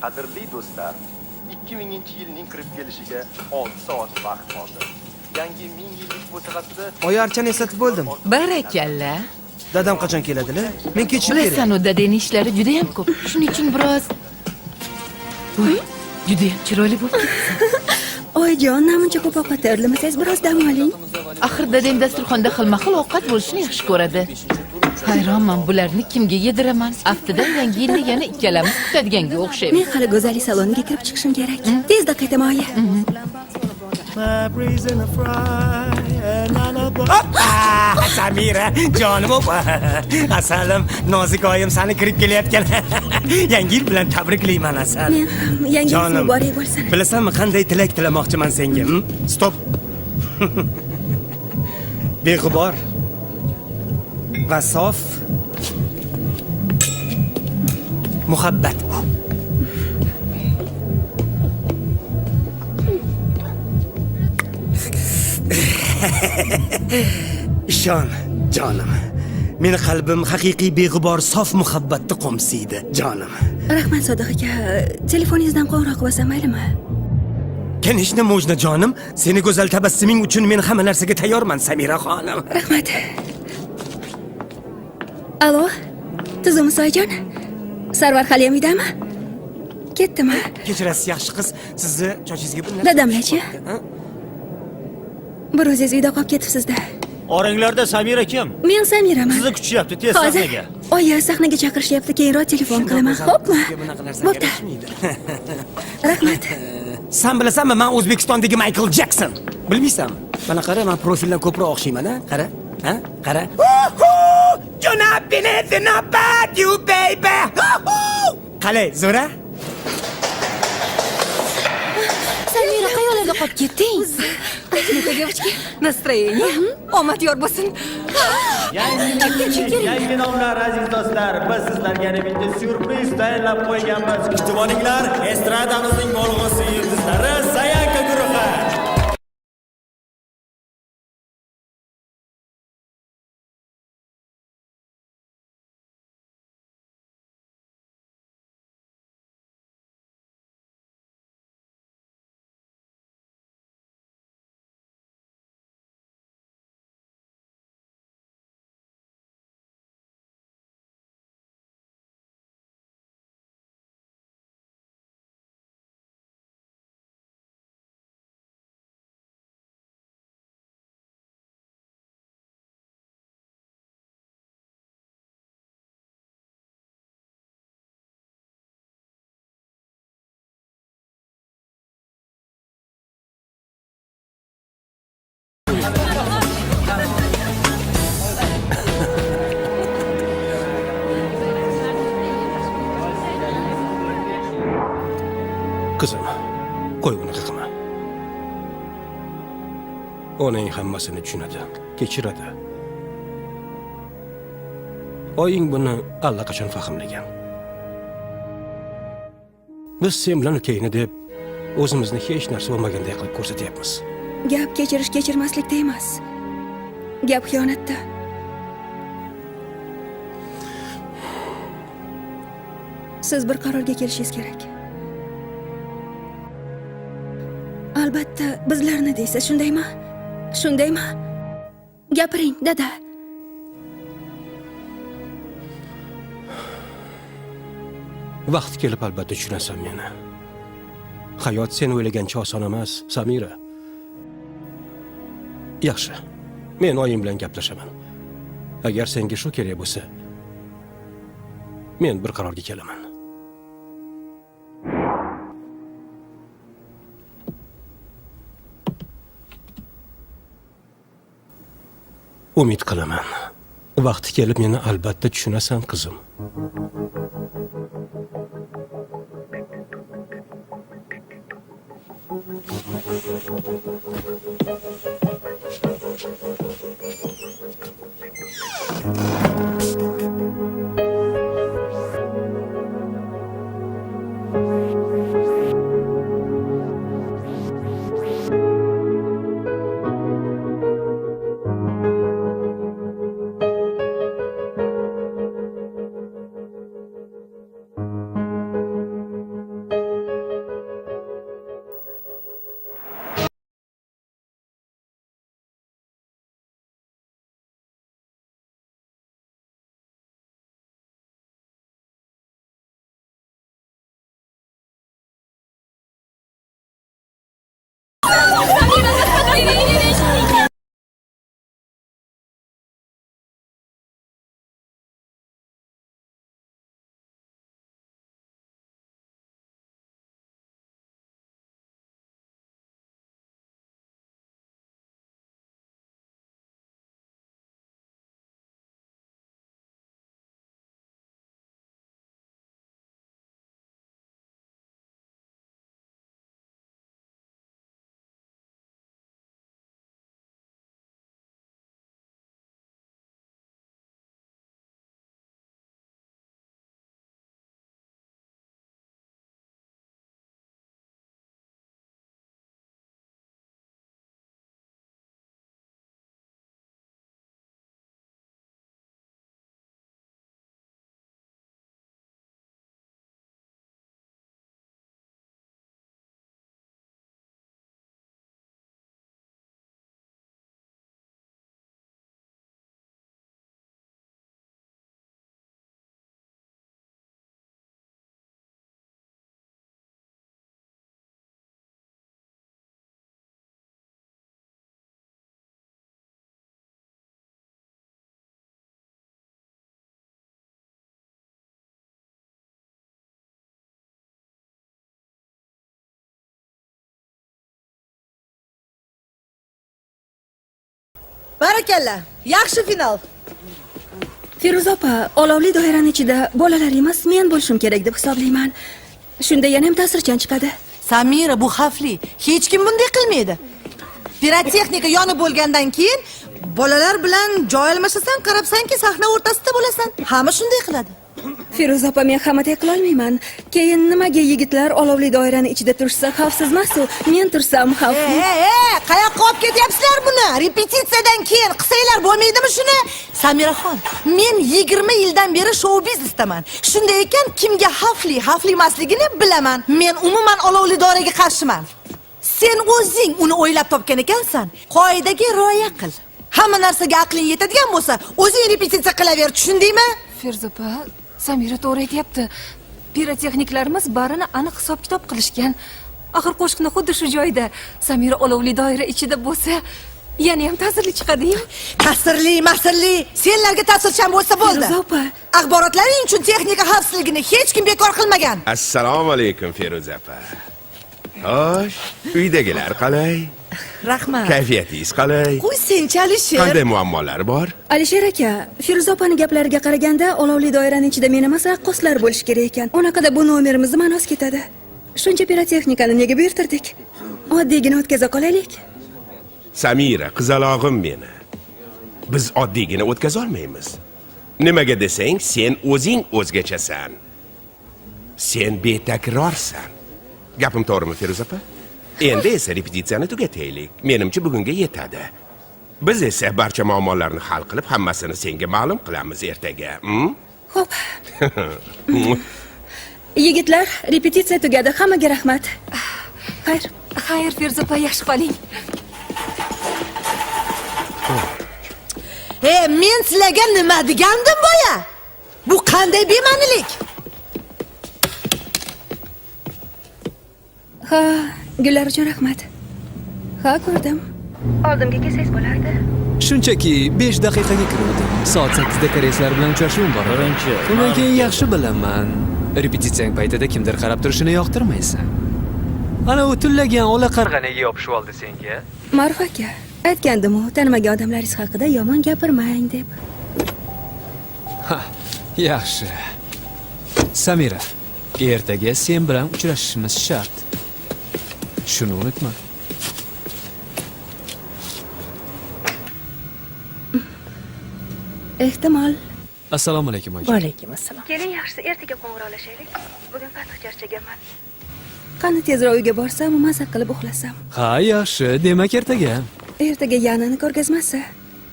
Qadrli do'stlar, 2000-yilning kirib kelishiga 6 soat vaqt qoldi. Yangi 1000 yillik musiqasida Oyarchani eslatib bo'ldim. Barakalla. Dadam qachon keladilar? Men ketishim kerak. Bilasan, u dadang ishlari juda ham ko'p. Shuning uchun biroz Voy, juda ham chiroyli bo'lib ketdi. Oyijon, namuncha ko'p ovqat tayyorlamasangiz biroz dam oling. Axir dadang dasturxonda xilma-xil ovqat bo'lishini yaxshi ko'radi. Hayronman, bularni kimga yediraman? Haftadan yangi yilni yana ikkalamiz kutadiganga o'xshaymiz. Men hali go'zallik saloniga kirib chiqishim kerak. Tezda qaytaman, oyi. Samira, jonim o'pa. Asalim, nozik oyim seni kirib kelayotgan. Yangi yil bilan tabriklayman, Asal. Men ham yangi yil muborak bo'lsin. Bilasanmi, qanday tilak tilamoqchiman senga? Stop. Beg'ubor va sof muhabbat bu. Ishon, jonim. Meni qalbim haqiqiy beg'ubor sof muhabbatni qo'msaydi, jonim. Rahmat Sodiq aka, telefoningizdan qo'ng'iroq qilsam maylimi? Конечно, можно, jonim. Seni go'zal tabassuming uchun men hamma narsaga tayyorman, Samira xonim. Rahmat. Alo, tuzumsiz oyijon? Sarvar hali ham uydami? Ketdimi? Kechirasiz, yaxshi qiz. Sizni chochingizga bir narsa. Dadamlar-chi? Bir o'zingiz uyda qolib ketibsiz-da. Oranglarda Samira kim? Men Samiraman. Sizni kutishyapti, tez sahnaga. Oyi, sahnaga chaqirishyapti, keyinroq telefon qilaman, xo'pmi? Bo'pti. Rahmat. Sen bilasanmi, men O'zbekistondagi Michael Jackson. Bilmaysan? Mana qara, men profildan ko'proq o'xshayman-a? Qara. Ha? Qara. You're not anything about you, baby. Qalay, zo'ra? Samira, qayerlarga qolib ketding? Девочки, настроение. Omad yor bo'lsin. Yangi nomlar aziz do'stlar, biz sizlarga yana bitta syurpriz tayyorlab qo'yganmiz. Kutib olinglar, estradamizning bo'lg'usi yulduzlari Sayanka guruhi. Qizim, qo'y unaqa qilma. Onang hammasini tushunadi, kechiradi. Oying buni allaqachon fahmlagan. Biz sen bilan ukangni deb o'zimizni hech narsa bo'lmagandek qilib ko'rsatyapmiz. Gap kechirmaslikda emas. Gap xiyonatda. Siz bir qarorga kelishingiz kerak. Albatta, bizlarni deysiz, shundaymi? Shundaymi? Gapiring, dada. Vaqt kelib albatta tushunasan meni. Hayot sen o'ylagancha oson emas, Samira. Yaxshi. Men oyim bilan gaplashaman. Agar senga shu kerak bo'lsa, men bir qarorga kelaman. Umid qilaman. Vaqti kelib meni albatta tushunasan, qizim. Barakalla. Yaxshi final. Feruza opa, olovli doiraning ichida bolalar emas, men bo'lishim kerak deb hisoblayman. Shunda yana ham ta'sirchan chiqadi. Samira, bu xavfli. Hech kim bunday qilmaydi. Pirotexnika yonib bo'lgandan keyin bolalar bilan joy almashasan, qarabsanki, sahna o'rtasida bo'lasan. Hamma shunday qiladi. Feruza opa, men hammaday qila olmayman. Keyin nimaga yigitlar olovli doiraning ichida turishsa xavfsiz emas-ku? Men tursam xavfli. Qayoqqa olib ketyapsizlar buni? Repetitsiyadan keyin qilsanglar bo'lmaydimi shuni? Samiraxon, men 20 yildan beri shou biznesdaman. Shunday ekan, kimga xavfli emasligini bilaman. Men umuman olovli doiraga qarshiman. Sen o'zing uni o'ylab topgan ekansan. Qoidaga rioya qil. Hamma narsaga aqling yetadigan bo'lsa, o'zing repetitsiya qilaver, tushundingmi? Feruza opa, Samira to'g'ri aytyapti. Pirotexniklarimiz barini aniq hisob-kitob qilishgan. Axir qo'shiqni xuddi shu joyda Samira olovli doira ichida bo'lsa, yana ham ta'sirli chiqadi-yu. Ta'sirli, senlarga ta'sirchan bo'lsa bo'ldi. Feruza opa, Axborotlaring uchun texnika xavfsizligini hech kim bekor qilmagan. Assalomu alaykum Feruza opa. Xo'sh, uydagilar qalay? Rahmat. Kayfiyatingiz qalay? Qo'y senchi Alisher. Qanday muammolar bor? Alisher aka, Feruza opaning gaplariga qaraganda olovli doiraning ichida men emas, raqqoslar bo'lish kerak ekan. Unaqada bu nomerimizni ma'nosi ketadi. Shuncha pirotexnikani nega buyurtirdik? Oddiygina o'tkaza qolaylik. Samira, qizalog'im meni. Biz oddiygina o'tkaza olmaymiz. Nimaga desang, sen o'zing o'zgachasan. Sen betakrorsan. Gapim to'g'rimi, Feruza opa? Endi esa repetitsiyani tugataylik. Menimcha bugunga yetadi. Biz esa barcha muammolarni hal qilib, hammasini senga ma'lum qilamiz ertaga. Xo'p. Yigitlar, repetitsiya tugadi. Hammaga rahmat. Xayr, Feruza opa, yaxshi qoling. Men sizlarga nima degandim boya? Bu qanday bema'nilik? Ha, gullar uchun rahmat. Ha, ko'rdim. Oldimga kelsangiz bo'lardi. Shunchaki 5 daqiqaga kirdim. Soat 8 da koreyslar bilan uchrashuvim bor. Birinchi. Undan keyin yaxshi bilaman. Repetitsiyang paytida kimdir qarab turishini yoqtirmaysan. Ana u tullagan ola qarg'anaga yopishib oldi senga. Ma'ruf aka, aytgandim-ku, tanimagan odamlaringiz haqida yomon gapirmang deb. Ha, yaxshi. Samira, ertaga sen bilan uchrashishimiz shart. Shuni unutma. Ehtimol. Assalomu alaykum oyi. Va alaykum assalom. Keling, yaxshisi ertaga qo'ng'iroqlashaylik. Bugun qattiq charchaganman. Qani tezroq uyga borsam, maza qilib uxlasam. Ha, yaxshi. Demak ertaga. Ertaga Yanani ko'rgazmasi.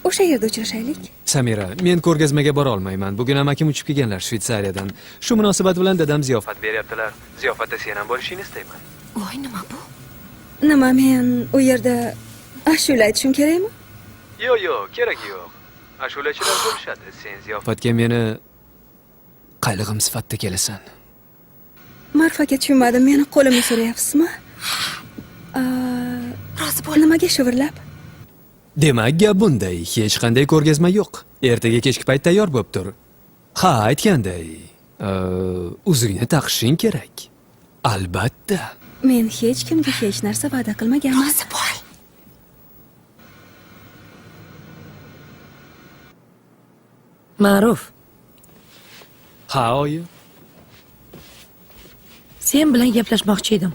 O'sha yerda uchrashaylik. Samira, men ko'rgazmaga bora olmayman. Bugun amakim uchib kelganlar Shvetsariyadan. Shu munosabat bilan dadam ziyofat beryaptilar. Ziyofatda sen ham bo'lishingni istayman. Voy, nima bu? Nima, men u yerda ashula aytishim kerakmi? Yo'q, kerak yo'q. Ashulachilar bo'lishadi. Sen ziyofatga meni qaylig'im sifatida kelasan. Ma'ruf aka, tushunmadim. Meni qo'limni so'rayapsizmi? Rozi bo'l. Nimaga shivirlab? Demak, gap bunday. Hech qanday ko'rgazma yo'q. Ertaga kechki payt tayyor bo'lib tur. Ha, aytganday. Uzringni taqishing kerak. Albatta. Men hech kimga hech narsa va'da qilmaganman. Rozi bo'l. Ma'ruf, Ha, oyi. sen bilan gaplashmoqchi edim.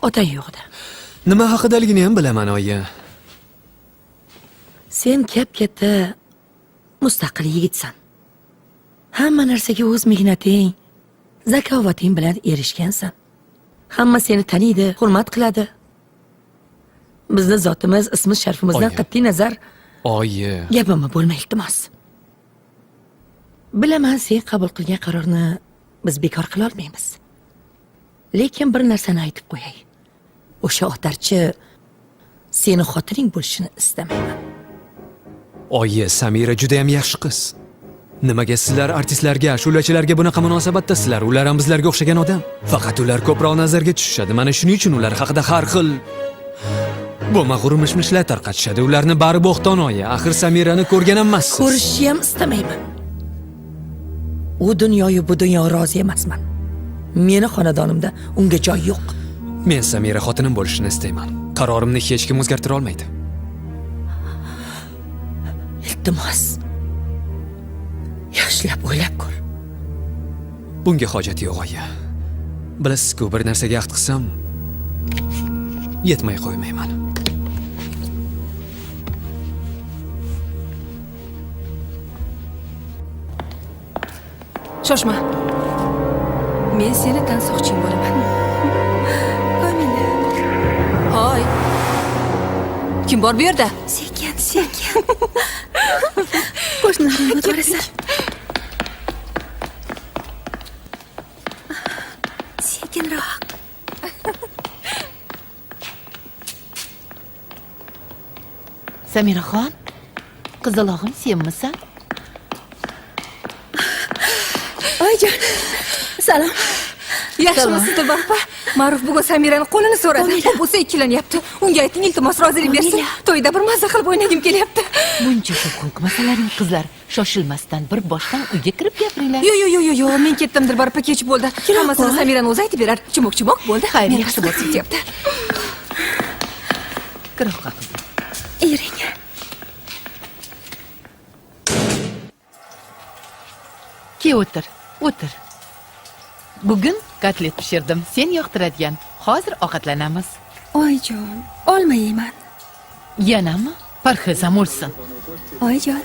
Ota yo'qda. Nima haqidaligini ham bilaman, oyi. Sen katta mustaqil yigitsan. Hamma narsaga o'z mehnating, zakovating bilan erishgansan. Hamma seni taniydi, hurmat qiladi. Bizni zotimiz, ismimiz, sharafimizdan Oyi. qat'iy nazar Oyi. gapimni bo'lma, iltimos. Bilaman, sen qabul qilgan qarorni biz bekor qila olmaymiz. Lekin bir narsani aytib qo'yay. O'sha otarchi seni xotining bo'lishini istamayman. Oyi, Samira juda ham yaxshi qiz. Nimaga sizlar artistlarga, ashulachilarga bunaqa munosabatdasizlar? Ular ham bizlarga o'xshagan odam. Faqat ular ko'proq nazarga tushishadi. Mana shuning uchun ular haqida har xil bo'lmag'ur mish-mishlar tarqatishadi. Ularni bari bo'xton oyi. Axir Samirani ko'rgan emassiz. Ko'rishni ham istamayman. U dunyoyu bu dunyo rozi emasman. Meni xonadonimda unga joy yo'q. Men Samira xotinim bo'lishini istayman. Qarorimni hech kim o'zgartira olmaydi. iltimos. Yaxshilab o'ylab ko'r. Bunga hojat yo'q, oyi. Bilasiz-ku, bir narsaga ahd qilsam, yetmay qo'ymayman. Shoshma. Men seni tansoqching bo'laman. Qo'y meni. Hoy. Kim bor bu yerda? Sekin. Qo'shnilarni o'tirasan. Sekinroq. Samiraxon, qizalog'im senmisan? Oyijon. Salom. Yaxshimisiz Dilbar? Ma'ruf bugun Samirani qo'lini so'radi. U bo'lsa ikkilanyapti. Unga ayting, iltimos rozilik bersin. To'yda bir mazza qilib o'ynagim kelyapti. Buncha huquq masalaring qizlar. Shoshilmasdan bir boshdan uyga kirib gapiringlar. Yo, men ketdim Dilbar opa, kech bo'ldi. Hammasini Samirani o'zi aytib berar. Chimoq bo'ldi. Xayr, Men yaxshi yaxshi bo'lyapti. Kiroqqa qizim. Ering. Ke o'tir. Bugun kotlet pishirdim. Sen yoqtiradigan. Hozir ovqatlanamiz. Oyijon, olma yeyman. Yanami? Parhezam o'lsin. Oyijon.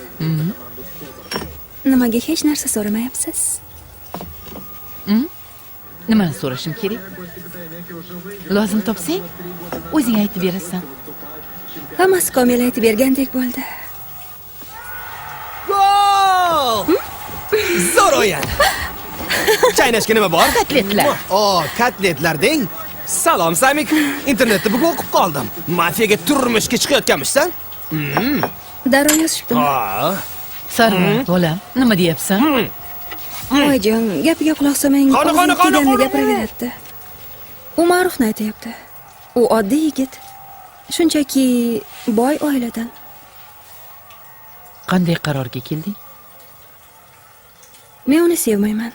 Nimaga hech narsa so'ramayapsiz? Nimani so'rashim kerak? Lozim topsang, o'zing aytib berasan. Hammasi Komil aytib bergandek bo'ldi. Gol! Zo'r o'yin. Chaynashga nima bor? Kotletlar. Kotletlar deng. Salom, Samik. Internetda bugun o'qib qoldim. Mafiyaga turmushga chiqayotganmisan? Darrov yozishibdimi? Sarvar, bolam, nima deyapsan? Oyijon, gapiga quloq solmang. Qani. Kelganini gapiraveryapti. U Ma'rufni aytayapti. U oddiy yigit. Shunchaki boy oiladan. Qanday qarorga kelding? Men uni sevmayman,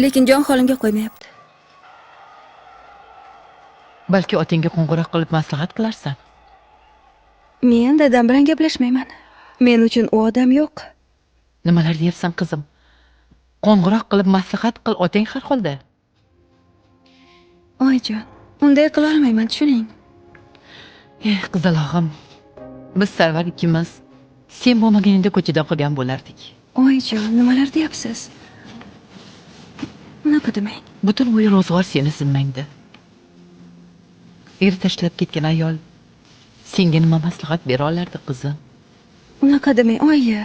lekin jon holimga qo'ymayapti. Balki otingga qo'ng'iroq qilib maslahat qilarsan. Men dadam bilan gaplashmayman. Men uchun u odam yo'q. Nimalar deyapsan, qizim? Qo'ng'iroq qilib maslahat qil, otang har holda. Oyijon, unday qila olmayman, tushuning. Qizalog'im, biz Sarvar ikkimiz sen bo'lmaganingda ko'chada qolgan bo'lardik. Oyijon, nimalar deyapsiz? Unaqa demang. Butun uy ro'zg'or seni zimmangda. Er tashlab ketgan ayol senga nima maslahat bera olardi, qizim? Unaqa demang, oyi.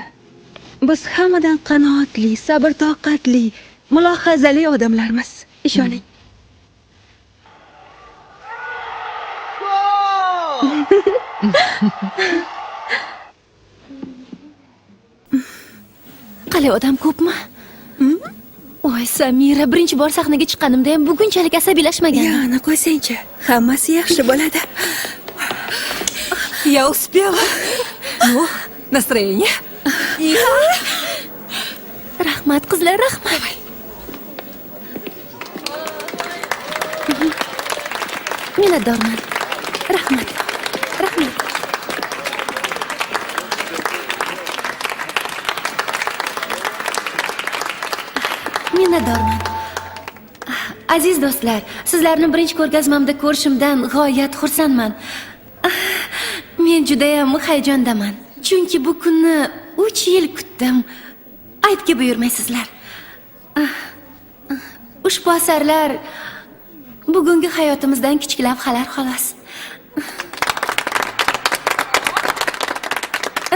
Biz hammadan qanoatli, sabr-toqatli, mulohazali odamlarmiz. Ishoning. Qalay, odam ko'pmi? Voy, Samira, birinchi bor sahnaga chiqqanimda ham bugunchalik asabiylashmagan. Yana qo'ysangchi, hammasi yaxshi bo'ladi. Я успела. Ну, настроение? Rahmat, qizlar, rahmat. Minnatdorman. Rahmat. Minnatdorman. Aziz do'stlar, sizlarni birinchi ko'rgazmamda ko'rishimdan g'oyat xursandman. Men juda ham hayajondaman. Chunki bu kunni 3 yil kutdim. Aytga buyurmaysizlar. Ushbu asarlar bugungi hayotimizdan kichik lavhalar xolos.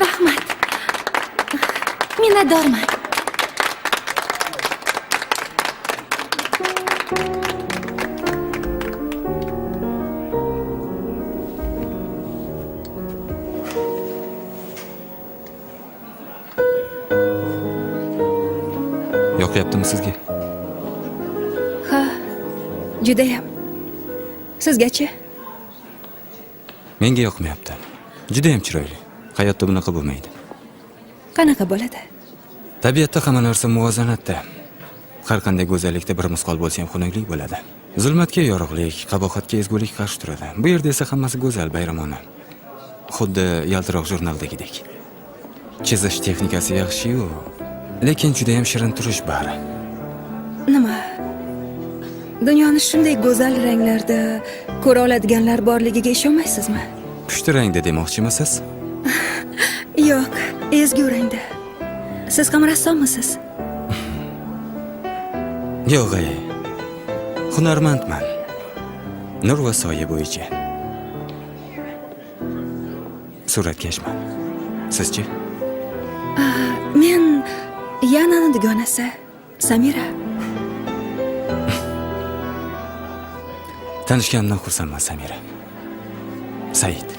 Rahmat. Minnatdorman. Yoqyaptimi sizga? Ha, judayam. Sizgachi? Menga yoqmayapti. Juda ham chiroyli. Hayotda bunaqa bo'lmaydi. Qanaqa bo'ladi? Tabiatda hamma narsa muvozanatda. Har qanday go'zallikda bir misqol bo'lsa ham xunuklik bo'ladi. Zulmatga yorug'lik, qabohatga ezgulik qarshi turadi. Bu yerda esa hammasi go'zal, bayramona. Xuddi yaltiroq jurnaldagidek. Chizish texnikasi yaxshi-yu, lekin juda ham shirin turish bari. Nima? Dunyoni shunday go'zal ranglarda ko'ra oladiganlar borligiga ishonmaysizmi? Pushti rangda demoqchimisiz? Yo'q, ezgu rangda. Siz ham rassommisiz? Yo'q, hunarmandman. Nur va soya bo'yicha. Suratkashman. Sizchi? Men Yanani dugonasi, Samira. Tanishganimdan xursandman, Samira. Said.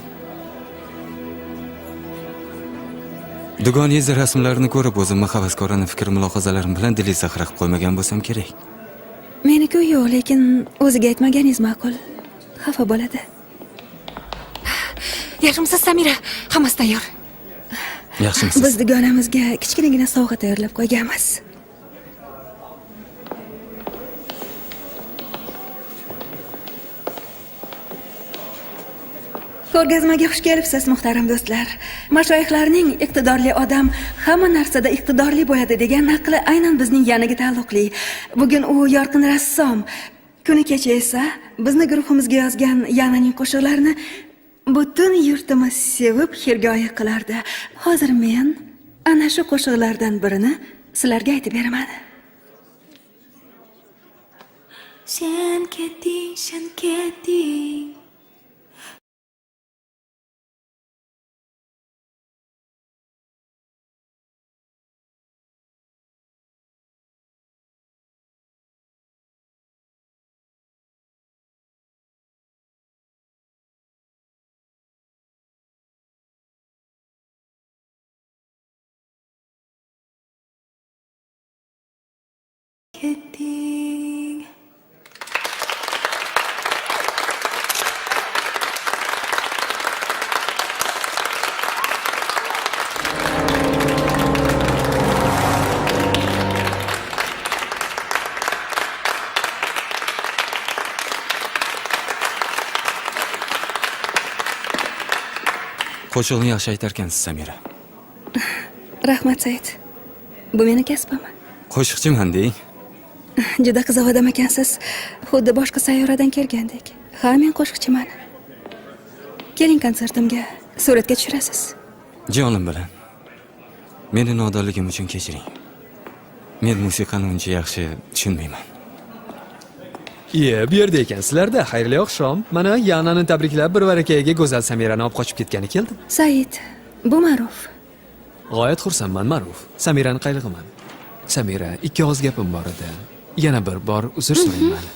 Dugoningiz rasmlarini ko'rib, o'zimni havaskorona fikr-mulohazalarim bilan dili zahrab qo'ymagan bo'lsam kerak. Meni-ku yo'q, lekin o'ziga aytmaganingiz ma'qul. Xafa bo'ladi. Yaxshimisiz, Samira? Hammasi tayyor. Yaxshimisiz? Biz dugonamizga kichkinagina sovg'a tayyorlab qo'yganmiz. Ko'rgazmaga xush kelibsiz, muhtaram do'stlar. Mashoyixlarning iqtidorli odam hamma narsada iqtidorli bo'ladi degan naqli aynan bizning Yanaga taalluqli. Bugun u yorqin rassom. Kuni kecha esa bizni guruhimizga yozgan Yananing qo'shiqlarini butun yurtimiz sevib xirgoyi qilardi. Hozir men ana shu qo'shiqlardan birini sizlarga aytib beraman. Sen ketding. Qo'shiqni yaxshi aytarkansiz, Samira. Rahmat, Said. Bu meni kasbim. Qo'shiqchiman deng. Juda qiziq odam ekansiz. Xuddi boshqa sayyoradan kelgandek. Ha, men qo'shiqchiman. Keling konsertimga, suratga tushirasiz. Jonim bilan. Meni nodonligim uchun kechiring. Men musiqani uncha yaxshi tushunmayman. Bu yerda ekansizlar-da. Xayrli oqshom. Mana Yanani tabriklab bir varakayiga go'zal Samirani olib qochib ketgani keldim. Said, bu Ma'ruf. G'oyat xursandman, Ma'ruf. Samirani qayg'iman. Samira, ikki og'iz gapim bor edi. Yana bir bor uzr so'rayman.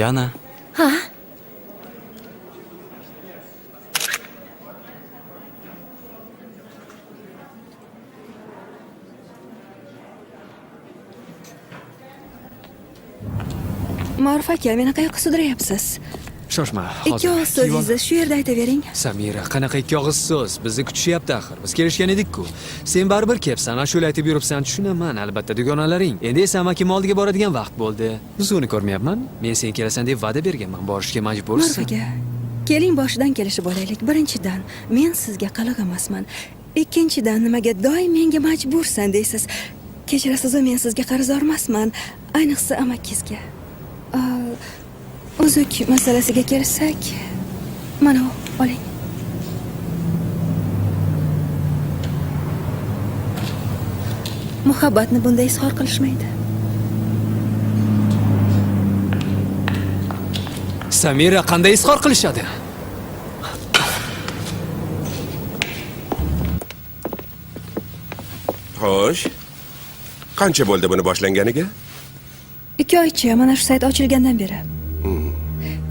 Yana. Ha? Ma'ruf aka, meni qayoqqa sudrayapsiz? Shoshma, Ikki hozir. og'iz so'zingizni shu yerda aytavering. Samira, qanaqa ikki og'iz so'z? Bizni kutishyapti axir. Biz kelishgan edik-ku. Sen baribir kelibsan, ashula aytib yuribsan, tushunaman, albatta dugonalaring. Endi esa amakim oldiga boradigan vaqt bo'ldi. O'zini ko'rmayapman. Men sen kelasan deb va'da berganman, borishga majbursan. Ma'ruf aka, keling boshidan kelishib olaylik. Birinchidan, men sizga qiliq emasman. Ikkinchidan, nimaga doim menga majbursan deysiz? Kechirasiz, men sizga qarzdor emasman, ayniqsa amakizga. Uzuk masalasiga kelsak, mana oling. Muhabbatni bunday izhor qilishmaydi. Samira qanday izhor qilishadi? Xo'sh. Qancha bo'ldi buni boshlanganiga? 2 oycha, mana shu sayt ochilgandan beri.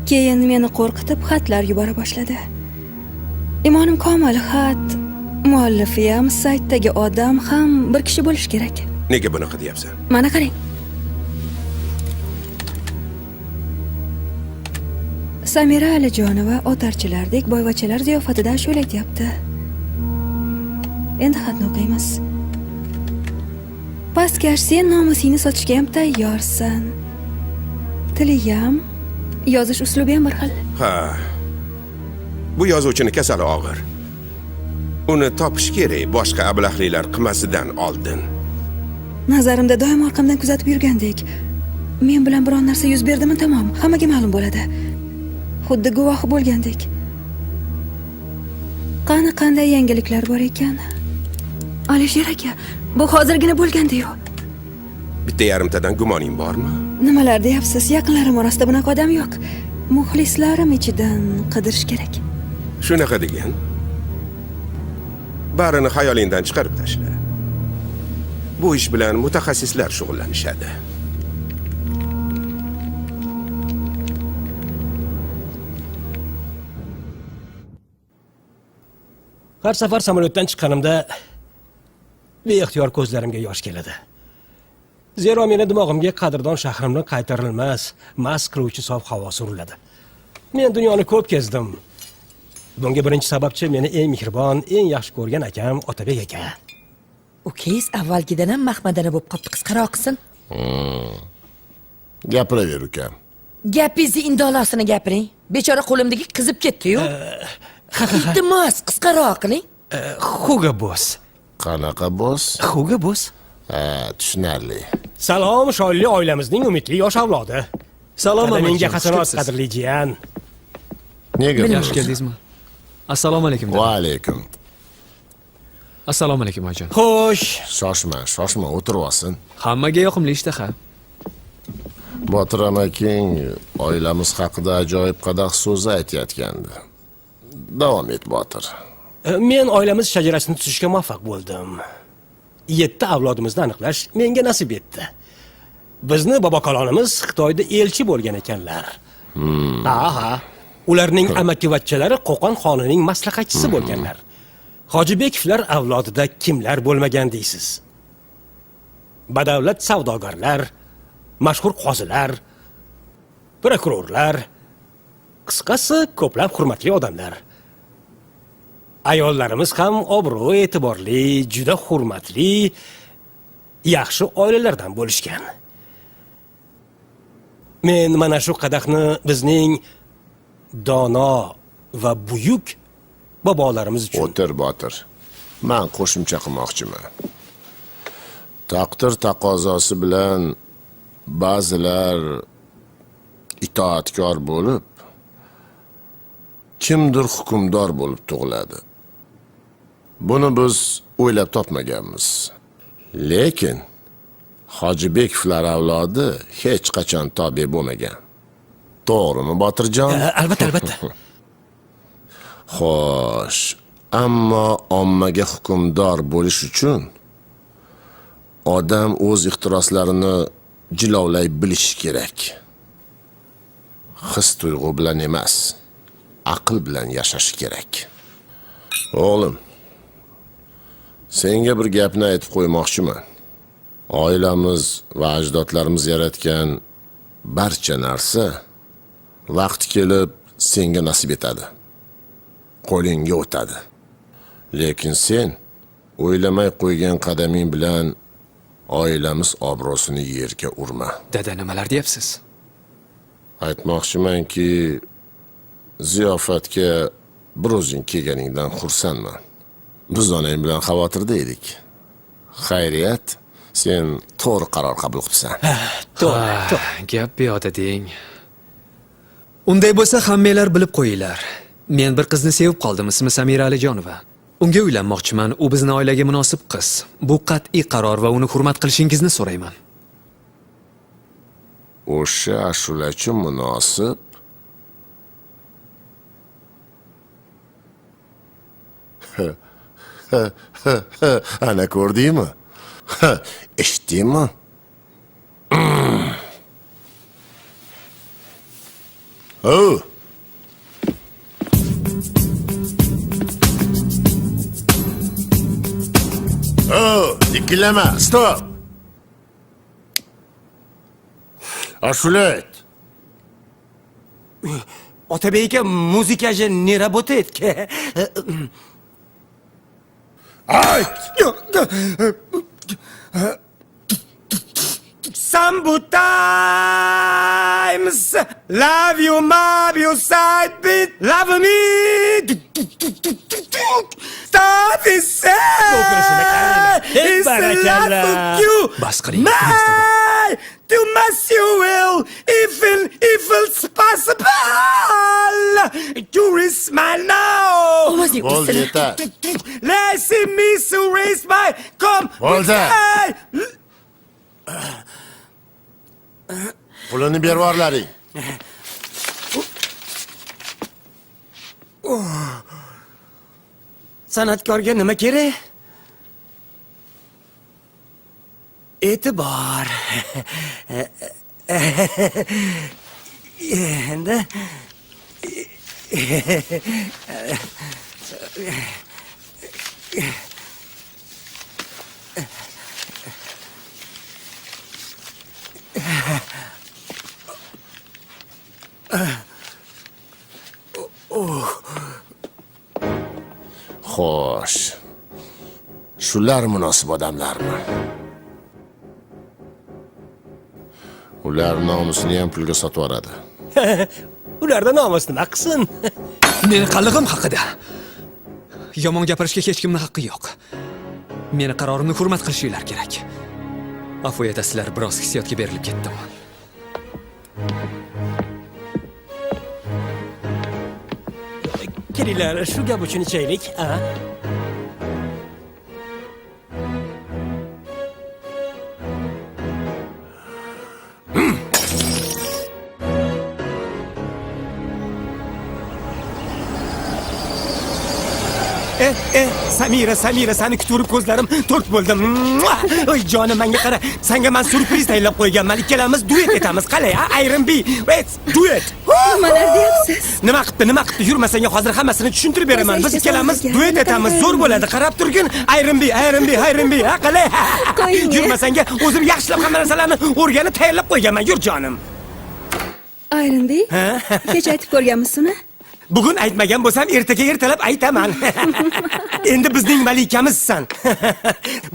Keyin meni qo'rqitib xatlar yubora boshladi. Imonim komil, xat muallifi ham, saytdagi odam ham bir kishi bo'lish kerak. Nega bunaqa deyapsan? Mana qarang. Samira Alijonova otarchilardek boyvachalar ziyofatida ashula aytyapti. Endi xatni o'qiymiz. Pastkash, sen nomusingni sotishga ham tayyorsan. Tili ham, yozish uslubi ham bir xil. Ha. Bu yozuvchini kasali og'ir. Uni topish kerak boshqa ablahliklar qilmasidan oldin. Nazarimda doim orqamdan kuzatib yurgandek. Men bilan biron narsa yuz berdimi, tamom, hammaga ma'lum bo'ladi. Xuddi guvohi bo'lgandek. Qani qanday yangiliklar bor ekan? Alisher aka, bu hozirgina bo'lgandi-yu. Bitta yarimtadan gumoning bormi? Nimalar deyapsiz? Yaqinlarim orasida bunaqa odam yo'q. Muxlislarim ichidan qidirish kerak. Shunaqa degan. Barini xayolingdan chiqarib tashla. Bu ish bilan mutaxassislar shug'ullanishadi. Har safar samolyotdan chiqqanimda beixtiyor ko'zlarimga yosh keladi. Zero meni dimog'imga qadrdon shahrimni qaytarilmas, mast qiluvchi sof havo suriladi. Men dunyoni ko'p kezdim. Bunga birinchi sababchi meni eng mehribon, eng yaxshi ko'rgan akam Otabek aka. Ukangiz avvalgidan ham mahmadana bo'lib qopti, qisqaroq qilsin. Gapiraver ukam. Gapingizni indolosini gapiring. Bechora qo'limdagi qizib ketdi-yu. Iltimos, qisqaroq qiling. Hugo Boss. Qanaqa boss? Hugo Boss. Ha, tushunarli. Salom, shoyli oilamizning umidli yosh avlodi. Salom, menga qasanot qadrli jiyan. Nega? Yaxshi keldingizmi? Assalomu alaykum. Va alaykum. Assalomu alaykum oyijon. Xo'sh, Shoshma, o'tirib olsin. Hammaga yoqimli ishtaha. Botir amaking oilamiz haqida ajoyib qadoq so'z aytayotgandi. Davom et, Botir. men oilamiz shajarasini tuzishga muvaffaq bo'ldim. 7 avlodimizni aniqlash menga nasib etdi. Bizni bobokalonimiz Xitoyda elchi bo'lgan ekanlar. Aha. Ularning amakivachchalari Qo'qon xonining maslahatchisi bo'lganlar. Hojibekovlar avlodida kimlar bo'lmagan deysiz? Badavlat savdogarlar, mashhur qozilar, prokurorlar, qisqasi ko'plab hurmatli odamlar. Ayollarimiz ham obro' e'tiborli, juda hurmatli, yaxshi oilalardan bo'lishgan. Men mana shu qadahni bizning dono va buyuk bobolarimiz uchun. O'tir, Botir. Men qo'shimcha qilmoqchiman. Taqdir taqozosi bilan ba'zilar itoatkor bo'lib, kimdir hukmdor bo'lib tug'iladi. Buni biz o'ylab topmaganmiz. Lekin Hojibekovlar avlodi hech qachon tobe bo'lmagan. To'g'rimi, Botirjon? Albatta. Xo'sh, ammo ommaga hukmdor bo'lish uchun odam o'z ixtiroslarini jilovlay bilishi kerak. His tuyg'u bilan emas, aql bilan yashash kerak. O'g'lim, senga bir gapni aytib qo'ymoqchiman. Oilamiz va ajdodlarimiz yaratgan barcha narsa vaqti kelib senga nasib etadi. Qo'lingga o'tadi. Lekin sen o'ylamay qo'ygan qadaming bilan oilamiz obro'sini yerga urma. Dada, nimalar deyapsiz? Aytmoqchimanki, ziyofatga bir o'zing kelganingdan xursandman. Biz onang bilan xavotirda edik. Xayriyat, sen to'g'ri qaror qabul qilibsan. To'g'ri. Gap beyoda deng. Unday bo'lsa hammanglar bilib qo'yinglar. Men bir qizni sevib qoldim, ismi Samira Alijonova. Unga uylanmoqchiman, u bizni oilaga munosib qiz. Bu qat'iy qaror va uni hurmat qilishingizni so'rayman. O'sha ashulachi munosib. Ana ko'rdingmi? Eshitdingmi? Oh. Dikkilama, stop. Ashula. Otabek aka, muzikachi ne работает-ki? Sometimes love you, mob you, side beat, love me. Stop officer! It's the Barakallah. last of you! Bas qiling. My, to must you will, even if it's possible, to risk my now. Ovozing Bo'ldi, o'chsin. yetar. Let's see me to raise my come. Bo'ldi. Pulini berib yuborlaring. San'atkorga nima kerak? E'tibor. Endi Xo'sh. Shular munosib odamlarmi? Ular nomusini ham pulga sotib yuboradi. ularda nomus nima qilsin? Meni qalig'im haqida. Yomon gapirishga hech kimning haqqi yo'q. Meni qarorimni hurmat qilishinglar kerak. Afv etasizlar, biroz hissiyotga berilib ketdim. Kelinglar, shu gap uchun ichaylik, a? Samira, seni kutib ko'zlarim to'rt bo'ldi. Oy jonim, menga qara. Senga men surpriz tayyorlab qo'yganman. Ikkalamiz duet etamiz. Qalay, ha? Iron B. Let's duet. Nimalar deyapsiz? Nima qilibdi? Yurma, senga hozir hammasini tushuntirib beraman. Biz ikkalamiz duet etamiz. Zo'r bo'ladi. Qarab turgin. Iron B, ha? Qalay? Qo'ying. Yurma, senga o'zim yaxshilab hamma narsalarni o'rganib tayyorlab qo'yganman. Yur jonim. Iron B, kech aytib ko'rganmisiz uni? Bugun aytmagan bo'lsam, ertaga ertalab aytaman. Endi bizning malikamizsan.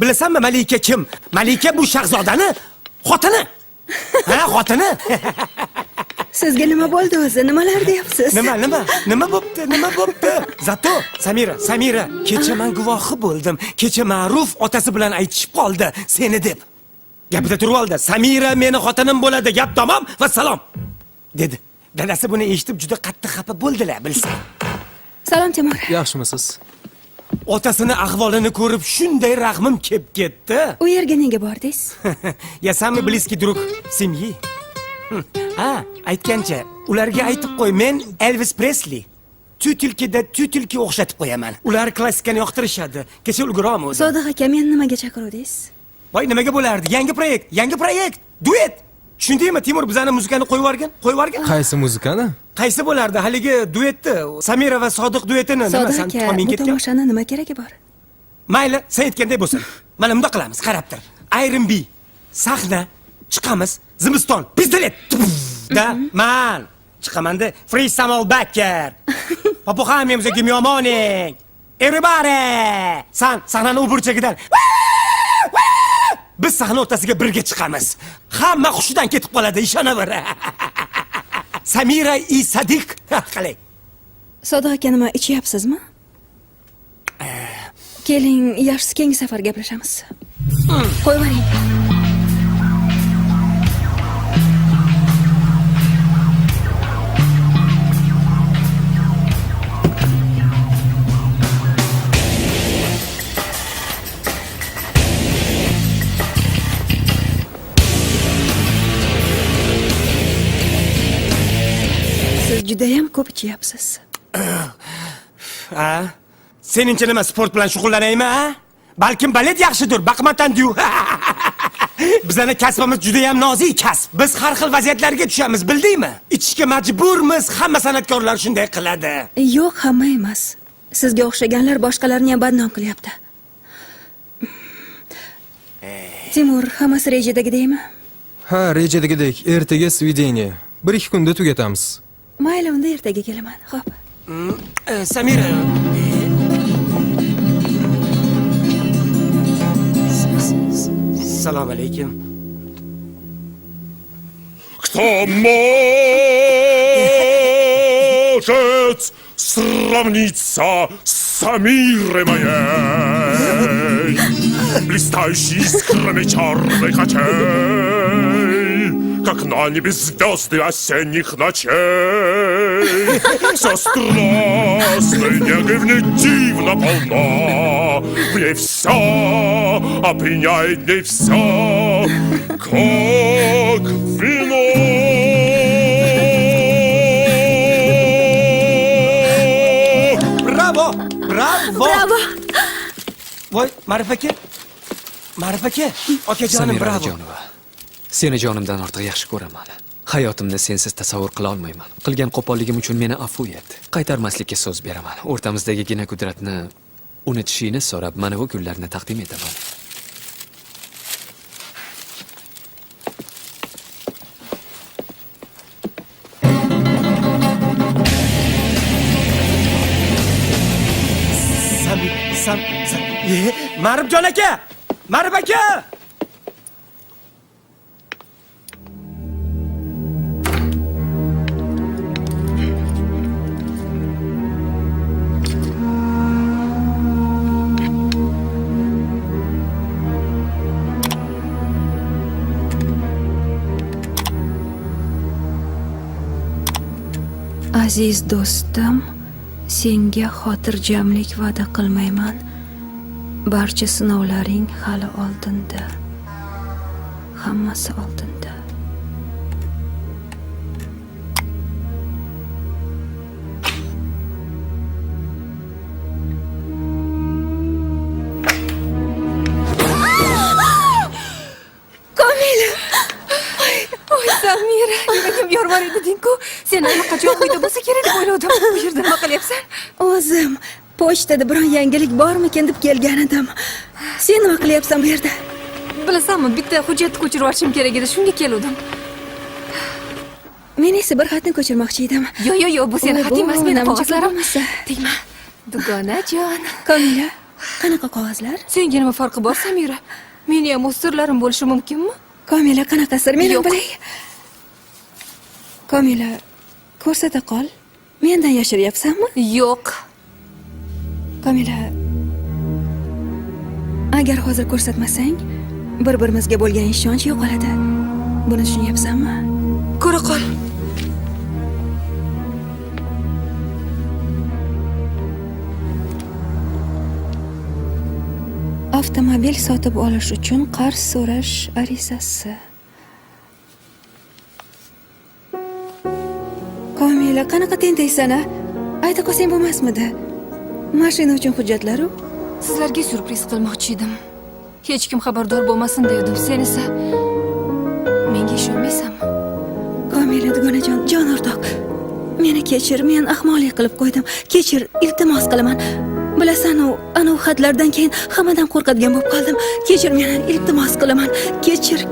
Bilasanmi Malika kim? Malika bu shahzodani xotini. Ha, xotini. Sizga nima bo'ldi o'zi? Nimalar deyapsiz? Nima bo'pti? Zato, Samira, kecha men guvohi bo'ldim. Kecha Ma'ruf otasi bilan aytishib qoldi seni deb. Gapida turib oldi. Samira meni xotinim bo'ladi. Gap tamom va salom dedi. Dadasi buni eshitib juda qattiq xafa bo'ldilar, bilsang. Salom Timur. Yaxshimisiz? Otasini ahvolini ko'rib shunday rahmim kelib ketdi. U yerga nega bordingiz? Ya sami bliski drug семьи. Ha, aytgancha, ularga aytib qo'y, men Elvis Presley. Tutilki o'xshatib qo'yaman. Ular klassikani yoqtirishadi. Kecha ulgurom o'zi. Sodiq aka, meni nimaga chaqiruvdingiz? Voy, nimaga bo'lardi? Yangi proyekt, duet. Tushundingmi, Timur bizani muzikani qo'yib yuborgan? Qaysi muzikani? Qaysi bo'lardi? Haligi duetni, Samira va Sodiq duetini. Sodiq aka, bu tomoshani nima keragi bor? Mayli, sen aytganday bo'lsin. Mana bunda qilamiz, qarab tur. Iron B, sahna, chiqamiz, Zimiston, pistolet. Da, man, chiqaman-da, Free Samuel Becker. Papuxamiya muzika yomoning. Everybody! San sahnani u burchagidan. Biz sahna o'rtasiga birga chiqamiz. Hamma hushidan ketib qoladi, ishonaver. Samira i Sadiq, qalay. Sodiq aka, nima ichyapsizmi? Keling, yaxshisi keyingi safar gaplashamiz. Qo'yib yuboring. Judayam ko'p ichyapsiz. Ha? Seningcha nima, sport bilan shug'ullanaymi, ha? Balkim balet yaxshidir, baqmatandiyu. Bizning kasbimiz juda ham nozik kasb. Biz har xil vaziyatlarga tushamiz, bildingmi? Ichishga majburmiz, hamma san'atkorlar shunday qiladi. Yo'q, hamma emas. Sizga o'xshaganlar boshqalarni ham badnom qilyapti. Timur, hammasi rejadagidekmi? Ha, rejadagidek. Ertaga svideniya. 1-2 kunda tugatamiz. Mayli, unda ertaga kelaman. Xo'p. Samira. Assalomu alaykum. Кто может сравниться с Самиры моей, блистающие искрами черных очей, как на небе звезды осенних ночей. Все страстной негой в ней дивно полна, в ней все опьяняет в ней все, как вино. Bravo! Bravo! Bravo! Voy, Ma'rif aka. Ma'rif aka. Okajonim, Samira bravo. Alijonova, seni jonimdan ortiq yaxshi ko'raman. Hayotimni sensiz tasavvur qila olmayman. Qilgan qo'polligim uchun meni afv et. Qaytarmaslikka so'z beraman. O'rtamizdagi gina qudratni unutishingni so'rab, mana bu gullarni taqdim etaman. Ma'rifjon aka! Ma'rif aka! Aziz do'stim, senga xotirjamlik va'da qilmayman. Barcha sinovlaring hali oldinda. Hammasi oldinda. Komila! Voy Samira, yuragim yormar edi deng-ku. Sen allaqachon uyda bo'lsa kerak deb o'yladim. Bu yerda nima qilyapsan? O'zim pochtada biron yangilik bormikin deb kelgan edim. Sen nima qilyapsan bu yerda? Bilasanmi, bitta hujjatni ko'chirib olishim kerak edi, shunga keldim. Men esa bir xatni ko'chirmoqchi edim. Yo, bu seni xat emas, meni qog'ozlarim. bo'lmasa. Tegma. Dugonajon. Komila, qanaqa qog'ozlar? Senga nima farqi bor, Samira? Meni ham o'z sirlarim bo'lishi mumkinmi? Komila, qanaqa sir? Men ham Yo'q. bilay. Komila, ko'rsata qol. Mendan yashiryapsanmi? Yo'q. Komila, agar hozir ko'rsatmasang, bir-birimizga bo'lgan ishonch yo'qoladi. Buni tushunyapsanmi? Ko'ra qol. Avtomobil sotib olish uchun qarz so'rash arizasi. Komila, qanaqa tentaysan-a? Ayta qolsang bo'lmasmidi? Mashina uchun hujjatlar-u. Sizlarga surpriz qilmoqchi edim. Hech kim xabardor bo'lmasin dedim. Sen esa menga ishonmaysanmi? Komila, dugonajon, jon o'rtoq. Meni kechir, men ahmoqlik qilib qo'ydim. Kechir, iltimos qilaman. Bilasan-u, ana xatlardan keyin hammadan qo'rqadigan bo'lib qoldim. Kechir meni, iltimos qilaman. Kechir.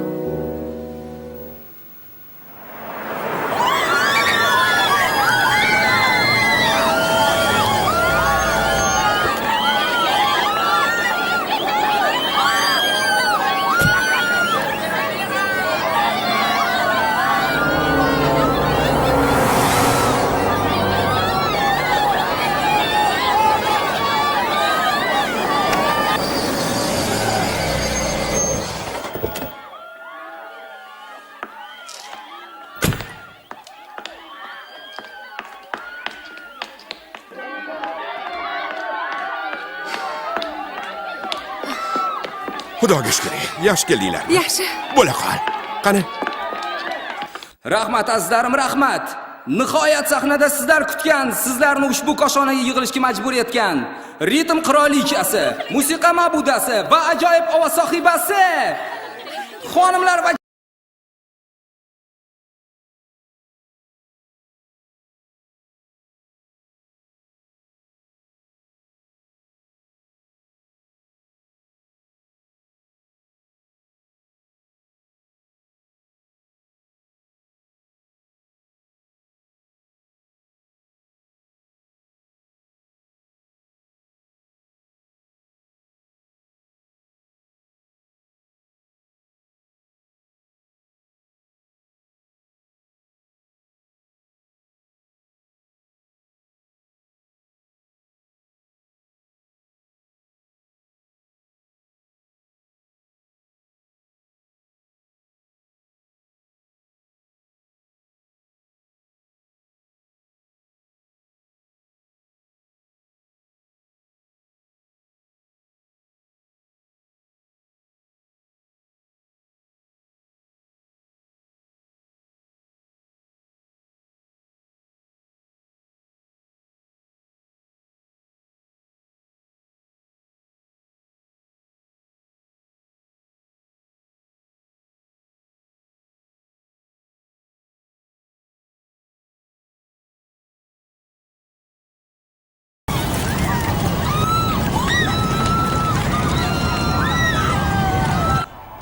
Xudoga shukr. Yaxshi keldinglar. Yaxshi. Bo'la qol. Qani? Rahmat azizlarim, rahmat. Nihoyat sahnada sizlar kutgan, sizlarni ushbu koshonaga yig'ilishga majbur etgan ritm qirolikasi, musiqa ma'budasi va ajoyib ovoz sohibasi xonimlar va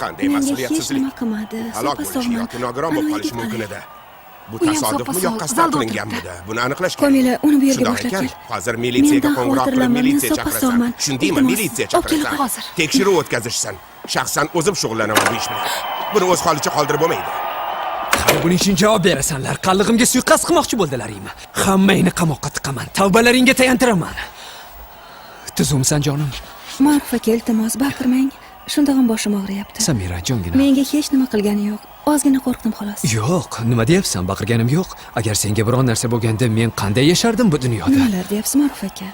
Qanday menga hech mas'uliyatsizlik? nima qilmadi. Halok bo'lishi Sopasog'man. yoki nogiron bo'lib qolishi mumkin edi. Bu U ham tasodifmi soppa-sog', yoki qasddan zalda qilinganmidi? Buni aniqlash kerak. Komila, uni bu yerga Shundoq boshlab ekan, kel. hozir militsiyaga Mendan qo'ng'iroq qilib xavotirlanma, militsiya men chaqirasan. soppa-sog'man. Shundaymi, Iltimos, militsiya olib kelib chaqirasan. hozir. Tekshiruv o'tkazishsin. Shaxsan o'zim shug'ullanaman bu ish bilan. Buni o'z holicha qoldirib bo'lmaydi. Qani buning uchun javob berasanlar. Qallig'imga suiqasd qilmoqchi bo'ldilaringmi? Hammangni qamoqqa tiqaman. Tavbalaringga tayantiraman. Tuzumsan jonim. Ma'ruf aka, iltimos, baqirmang. Shundag'am boshim og'riyapti. Samira jongina. Menga hech nima qilgani yo'q. Ozgina qo'rqdim xolos. Yo'q, nima deyapsan? Baqirganim yo'q. Agar senga biron narsa bo'lganda men qanday yashardim bu dunyoda? Nimalar deyapsiz, Ma'ruf aka?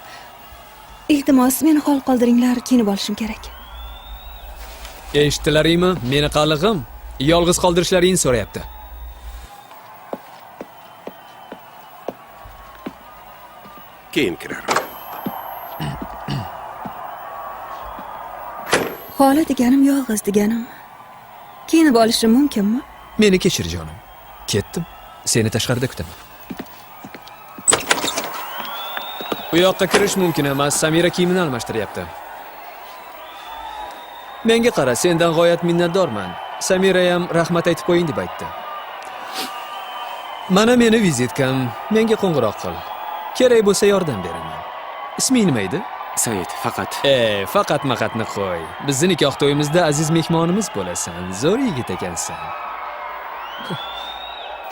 Iltimos, meni hol qoldiringlar, kiyinib olishim kerak. Eshitdilaringmi? Meni qallig'im yolg'iz qoldirishlaringni so'rayapti. Keyin kirar. Xoli deganim yolg'iz deganim. Kiyinib olishim mumkinmi? Meni kechir jonim. Ketdim. Seni tashqarida kutaman. Bu yoqqa kirish mumkin emas. Samira kiyimini almashtiryapti. Menga qara, sendan g'oyat minnatdorman. Samira ham rahmat aytib qo'ying deb aytdi. Mana meni vizitkam. Menga qo'ng'iroq qil. Kerak bo'lsa yordam beraman. Isming nima edi? Said, faqat Faqat maqatni qo'y. Bizning nikoh to'yimizda aziz mehmonimiz bo'lasan. Zo'r yigit ekansan.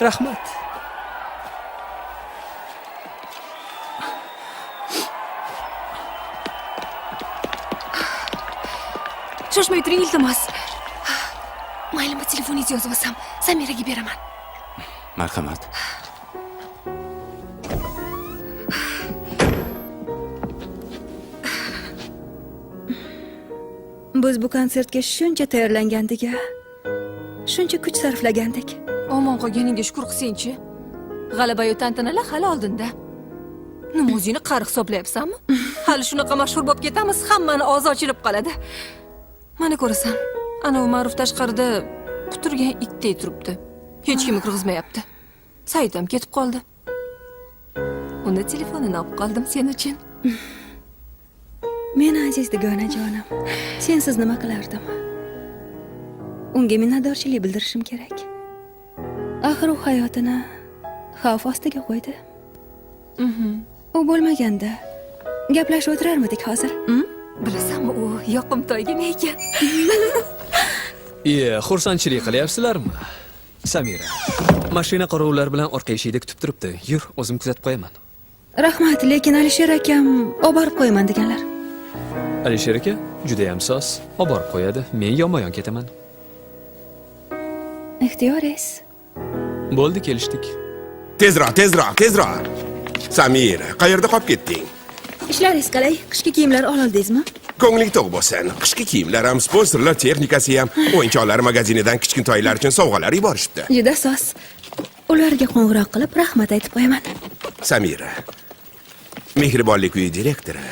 Rahmat. Shoshmay turing, iltimos. Maylimba telefoningizni yozib olsam, Samiraga beraman. marhamat. Biz bu konsertga shuncha tayyorlangandik, shuncha kuch sarflagandik. Omon qolganingga shukr qilsang-chi. G'alaba-yu tantanalar hali oldinda. Nima o'zingni qari hisoblayapsanmi? Hali shunaqa mashhur bo'lib ketamiz, hammani og'zi ochilib qoladi. Mana ko'rasan, ana u Ma'ruf tashqarida quturgan itdek turibdi. Hech kimni kirgizmayapti. Said ham ketib qoldi. Unda telefonini olib qoldim sen uchun. Men aziz dugonajonim, sensiz nima qilardim? Unga minnatdorchilik bildirishim kerak. Axir u hayotini xavf ostiga qo'ydi. U bo'lmaganda gaplashib o'tirarmidik hozir? Bilasanmi, u yoqimtoygina ekan. Xursandchilik qilyapsizlarmi? Samira, mashina qorovullar bilan orqa eshikda kutib turibdi. Yur, o'zim kuzatib qo'yaman. Rahmat, lekin Alisher akam olib borib qo'yaman deganlar. Alisher aka, juda ham soz. Olib borib qo'yadi. Men yonma-yon ketaman. Ixtiyoringiz. Bo'ldi, kelishdik. Tezroq. Samira, qayerda qolib ketding? Ishlaringiz qalay? Qishki kiyimlar oldingizmi? Ko'ngling to'q bo'lsin. Qishki kiyimlar ham, sponsorlar texnikasi ham, o'yinchoqlar magazinidan kichkintoylar uchun sovg'alar yuborishibdi. Juda soz. Ularga qo'ng'iroq qilib rahmat aytib qo'yaman. Samira, Mehribonlik uyi direktori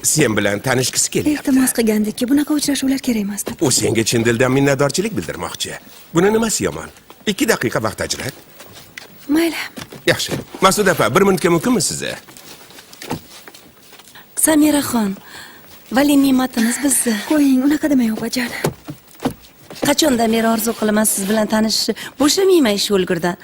sen bilan tanishgisi kelyapti. Iltimos qilgandiki, bunaqa uchrashuvlar kerak emas deb. U senga chin dildan minnatdorchilik bildirmoqchi. Buni nimasi yomon? 2 daqiqa vaqt ajrat. Mayli. Yaxshi. Mas'ud opa, 1 minutga mumkinmi sizni? Samiraxon, vali ne'matimiz bizni. Qo'ying, unaqa demang opajon. Qachondan beri orzu qilaman siz bilan tanishishni. Bo'shamayman ish o'lgurdan.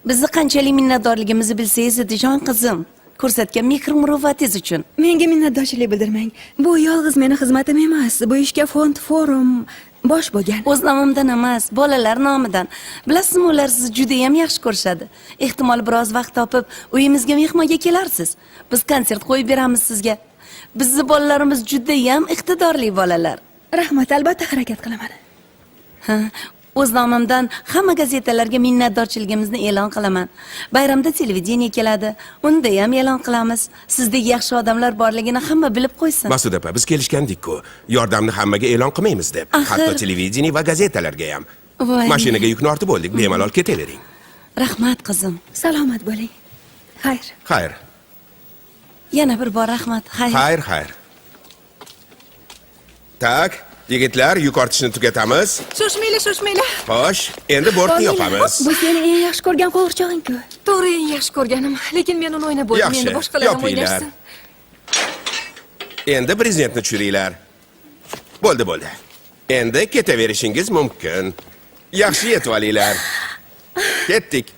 Bizni qanchalik minnatdorligimizni bilsangiz edi, jon qizim. Ko'rsatgan mehr-muruvvatingiz uchun. Menga minnatdorchilik bildirmang. Bu yolg'iz meni xizmatim emas. Bu ishga fond, forum bosh bo'lgan. O'z nomimdan emas, bolalar nomidan. Bilasizmi, ular sizni juda ham yaxshi ko'rishadi. Ehtimol biroz vaqt topib, uyimizga mehmonga kelarsiz. Biz konsert qo'yib beramiz sizga. Bizni bolalarimiz juda ham iqtidorli bolalar. Rahmat, albatta harakat qilaman. O'z nomimdan hamma gazetalarga minnatdorchiligimizni e'lon qilaman. Bayramda televideniya keladi, unda ham e'lon qilamiz. Sizdek yaxshi odamlar borligini hamma bilib qo'ysin. Mas'ud opa, biz kelishgandik-ku. Yordamni hammaga e'lon qilmaymiz deb. Hatto televideniya va gazetalarga ham. Mashinaga yukni ortib bo'ldik, bemalol ketavering. Rahmat qizim. Salomat bo'ling. Xayr. Yana bir bor rahmat. Xayr. Tak, yigitlar, yuk ortishni tugatamiz. Shoshmaylar. Xo'sh, endi bortni yopamiz. Bu seni eng yaxshi ko'rgan qo'g'irchog'ing-ku. To'g'ri, eng yaxshi ko'rganim, lekin men uni o'ynab bo'ldim, endi boshqalar ham yopinglar. o'ynashsin. Endi prezidentni tushiringlar. Bo'ldi. Endi ketaverishingiz mumkin. Yaxshi yetib olinglar. Ketdik.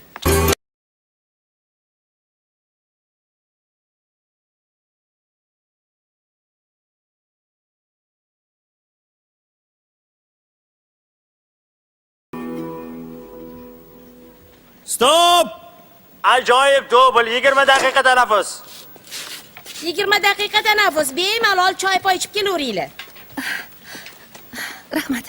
Stop! Ajoyib dubl, 20 daqiqa tanaffus. 20 daqiqa tanaffus, bemalol choy poy ichib kelaveringlar. Rahmat.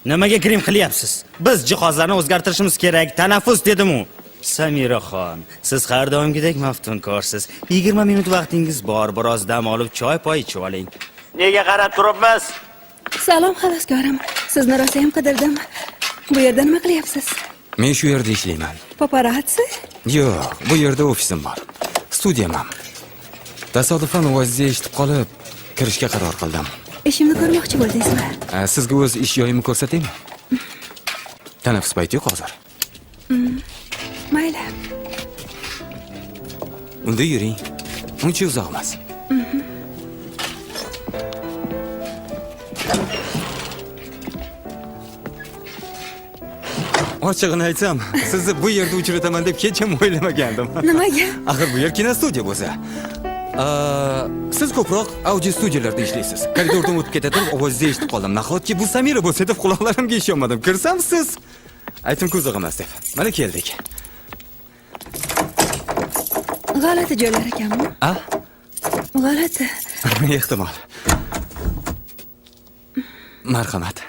Nimaga kirim qilyapsiz? Biz jihozlarni o'zgartirishimiz kerak. Tanaffus dedim-u. Samiraxon, siz har doimgidek maftunkorsiz. 20 minut vaqtingiz bor, biroz dam olib choy poy ichib oling. Nega qarab turibmiz? Salom xaloskorim. Sizni rosa ham qidirdim. Bu yerda nima qilyapsiz? Men shu yerda ishlayman. Paparazzi? Yo'q, bu yerda ofisim bor. Studiyam ham. Tasodifan ovozni eshitib qolib, kirishga qaror qildim. Ishimni ko'rmoqchi bo'ldingizmi? Sizga o'z ish joyimni ko'rsataymi? Tanaffus payti yo'q hozir. Mayli. Unda yuring. Uncha uzoq emas. Ochig'ini aytsam, sizni bu yerda uchrataman deb hech ham o'ylamagandim. Nimaga? Axir bu yer kinostudiya bo'lsa. Siz ko'proq audio studiyalarda ishlaysiz. Koridordan o'tib ketib, ovozni eshitib qoldim. Nahotki bu Samira bo'lsa deb quloqlarimga ishonmadim. Kirsam siz aytim ko'zoq emas deb. Mana keldik. G'alati joylar ekanmi? G'alati. Ehtimol. Marhamat.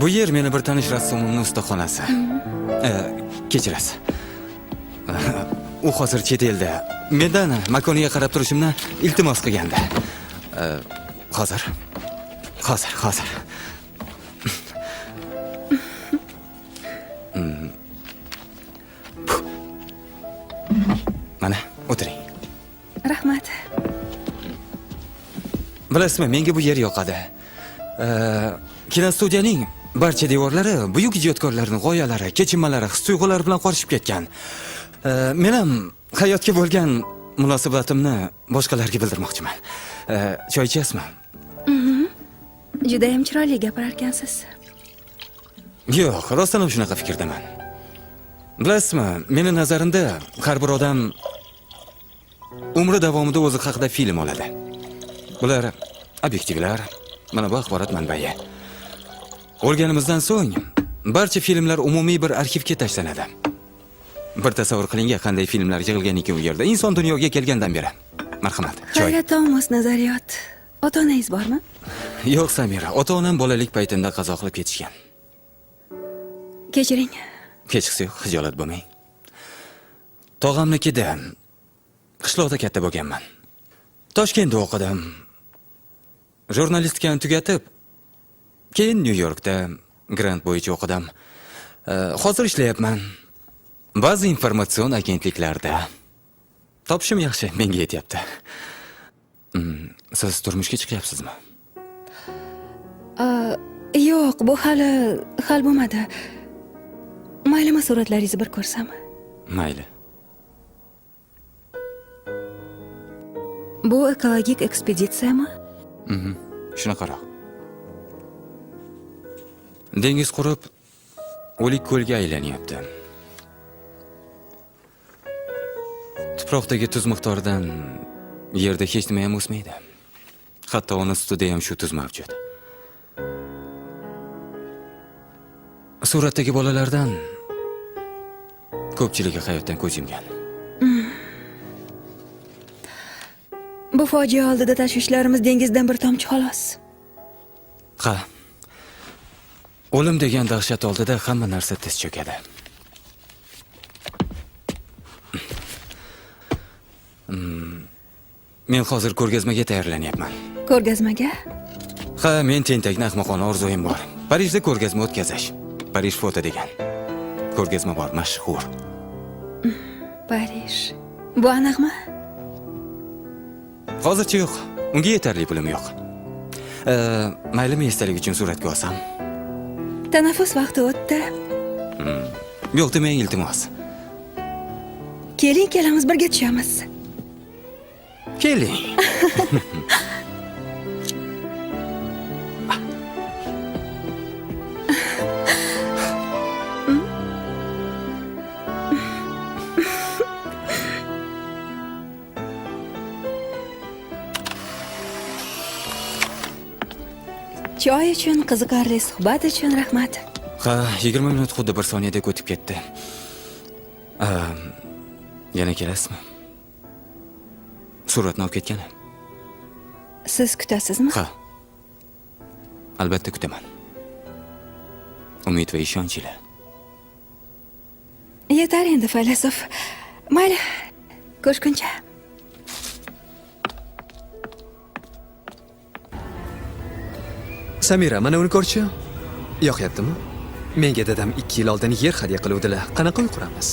Bu yer meni bir tanish rassomimning ustaxonasi. Kechirasiz. U hozir chet elda. Mendan makoniga qarab turishimni iltimos qilgandi. Hozir. Mana, o'tiring. Rahmat. Bilasizmi, menga bu yer yoqadi. Kinostudiyaning barcha devorlari buyuk ijodkorlarning g'oyalari, kechinmalari, his-tuyg'ulari bilan qorishib ketgan. Men ham hayotga bo'lgan munosabatimni boshqalarga bildirmoqchiman. Choy ichasizmi? Juda ham chiroyli gapirar ekansiz. Yo'q, rostdan ham shunaqa fikrdaman. Bilasizmi, meni nazarimda har bir odam umri davomida o'zi haqida film oladi. Bular obyektivlar, mana bu axborot manbai. O'lganimizdan so'ng barcha filmlar umumiy bir arxivga tashlanadi. Bir tasavvur qiling, qanday filmlar yig'ilgan ekan u yerda inson dunyoga kelgandan beri. Marhamat, choy. Hayratda omos nazariyot. Ota-onangiz bormi? Yo'q, Samira, ota-onam bolalik paytimda qazo qilib ketishgan. Kechiring. Kechqisi yo'q, xijolat bo'lmang. Tog'amnikida qishloqda katta bo'lganman. Toshkentda o'qidim. Jurnalistikani tugatib, keyin Nyu-Yorkda grant bo'yicha o'qidim. Hozir ishlayapman. Ba'zi informatsion agentliklarda. Topishim yaxshi, menga yetyapti. Siz turmushga chiqyapsizmi? Yo'q, bu hali hal bo'lmadi. Maylimi suratlaringizni bir ko'rsam? Mayli. Bu ekologik ekspeditsiyami? Shunaqaroq. Dengiz qurib, o'lik ko'lga aylanyapti. Tuproqdagi tuz miqdoridan yerda hech nima ham o'smaydi. Hatto ona sutida ham shu tuz mavjud. Suratdagi bolalardan ko'pchiligi hayotdan ko'z yumgan. Bu fojia oldida tashvishlarimiz dengizdan bir tomchi xolos. Ha. O'lim degan dahshat oldida hamma narsa tiz cho'kadi. Men hozir ko'rgazmaga tayyorlanyapman. Ko'rgazmaga? Ha, men tentakni ahmoqona orzuim bor. Parijda ko'rgazma o'tkazish. Parij foto degan. Ko'rgazma bor, mashhur. Parij. Bu aniqmi? Hozircha yo'q. Unga yetarli pulim yo'q. Maylimi esdalik uchun suratga olsam? Tanaffus vaqti o'tdi. Yo'q demang, iltimos. Keling, ikkalamiz birga tushamiz. Keling. Choy uchun, qiziqarli suhbat uchun rahmat. Ha, 20 minut xuddi 1 soniyadek o'tib ketdi. Yana kelasizmi? Suratni olib ketgani? Siz kutasizmi? Ha. Albatta kutaman. Umid va ishonch ila. Yetar endi faylasuf. Mayli, ko'rishguncha. Samira, mana uni ko'rchi? Yoqyaptimi? Menga dadam 2 yil oldin yer hadya qiluvdilar. Qanaqa uy quramiz?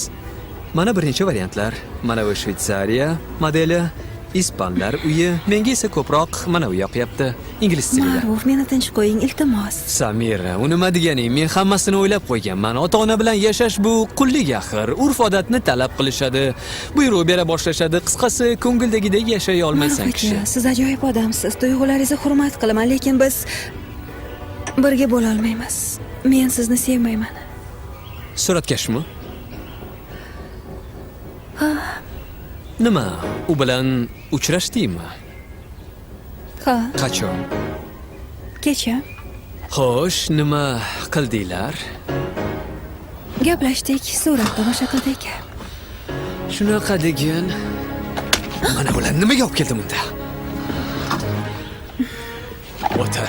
Mana bir necha variantlar. Mana bu Shvetsariya modeli, ispanlar uyi, menga esa ko'proq mana bu yoqyapti. Ingliz tilida. Ma'ruf, meni tinch qo'ying, iltimos. Samira, uni nima deganing? Men hammasini o'ylab qo'yganman. Ota-ona bilan yashash bu qullik axir. Urf-odatni talab qilishadi. Buyruq bera boshlashadi. Qisqasi, ko'ngildagidek yashay olmaysan kishi. Siz ajoyib odamsiz. Tuyg'ularingizni hurmat qilaman, lekin biz birga bo'la olmaymiz. Men sizni sevmayman. Suratkashmi? Ha, Nima? U bilan uchrashdingmi? ha, Qachon? kecha Xo'sh, nima qildinglar? gaplashdik, surat tomosha qildik. Shunaqa degan. Mana ular nimaga olib keldim unda? O'tir.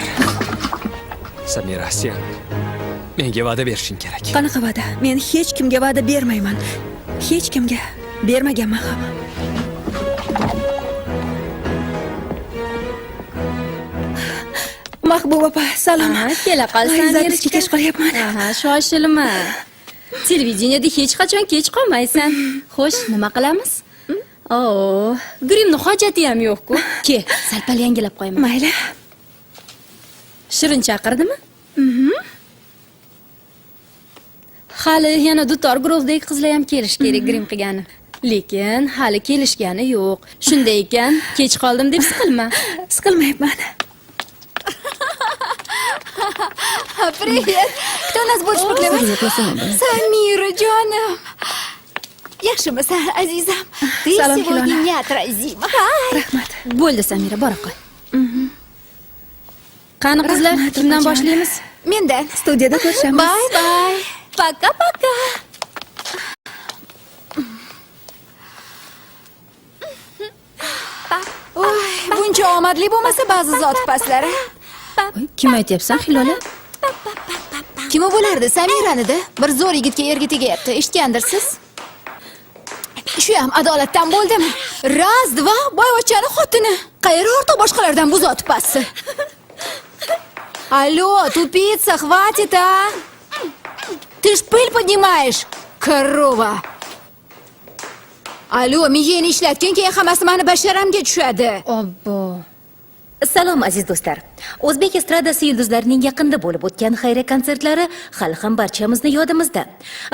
Samira, sen menga va'da berishing kerak. Qanaqa va'da? Men hech kimga va'da bermayman. Hech kimga bermaganman ham. Mahbuba opa, salom. Kela qolsan, Zarizga kech qolyapman. Shoshilma. Televideniyada hech qachon kech qolmaysan. Xo'sh, nima qilamiz? Grimni hojati ham yo'q-ku. Ke, sal-pal yangilab qo'yaman. Mayli. Shirin chaqirdimi? Hali yana dutor guruhdagi qizlar ham kelish kerak grim qilgani. Lekin hali kelishgani yo'q. Shunday ekan, kech qoldim deb siqilma. Siqilmayapman. Привет. Кто нас больше поклевать? Самира, jonim. Yaxshimisan, azizam? Ты Salom, сегодня Hilona. неотразима. Rahmat. Bo'ldi, Samira, bora qol. Qani qizlar, Rahmat, kimdan opajon. boshlaymiz? Mendan. Studiyada ko'rishamiz. Bye bye. Пока-пока. Oy, buncha omadli bo'lmasa ba'zi zot paslari. Kim aytyapsan, Hilola? Kimi bo'lardi? Samiranida. Bir zo'r yigitga erga tegayapti. Eshitgandirsiz? Shu ham adolatdan bo'ldimi? Raz, dva, boyvachchani xotini. Qayeri orta boshqalardan bu zot pasti. Алло, тупица, хватит, а? Ты ж пыль поднимаешь, корова. Алло, miyeni ishlatgan keyin hammasi meni basharamga tushadi. Obbo. Salom aziz do'stlar. O'zbek estradasi yulduzlarining yaqinda bo'lib o'tgan xayriya konsertlari hali ham barchamizni yodimizda.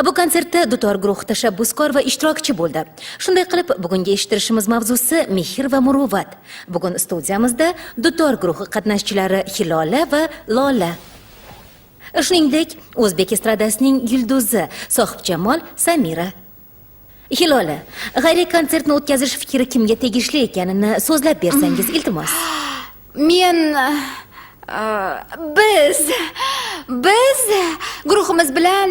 Bu konsertda dutor guruh tashabbuskor va ishtirokchi bo'ldi. Shunday qilib, bugungi eshittirishimiz mavzusi mehr va muruvvat. Bugun studiyamizda dutor guruhi qatnashchilari Hilola va Lola. Shuningdek, o'zbek estradasining yulduzi, sohibjamol Samira. Hilola, xayriya konsertni o'tkazish fikri kimga tegishli ekanini so'zlab bersangiz, iltimos. Men biz guruhimiz bilan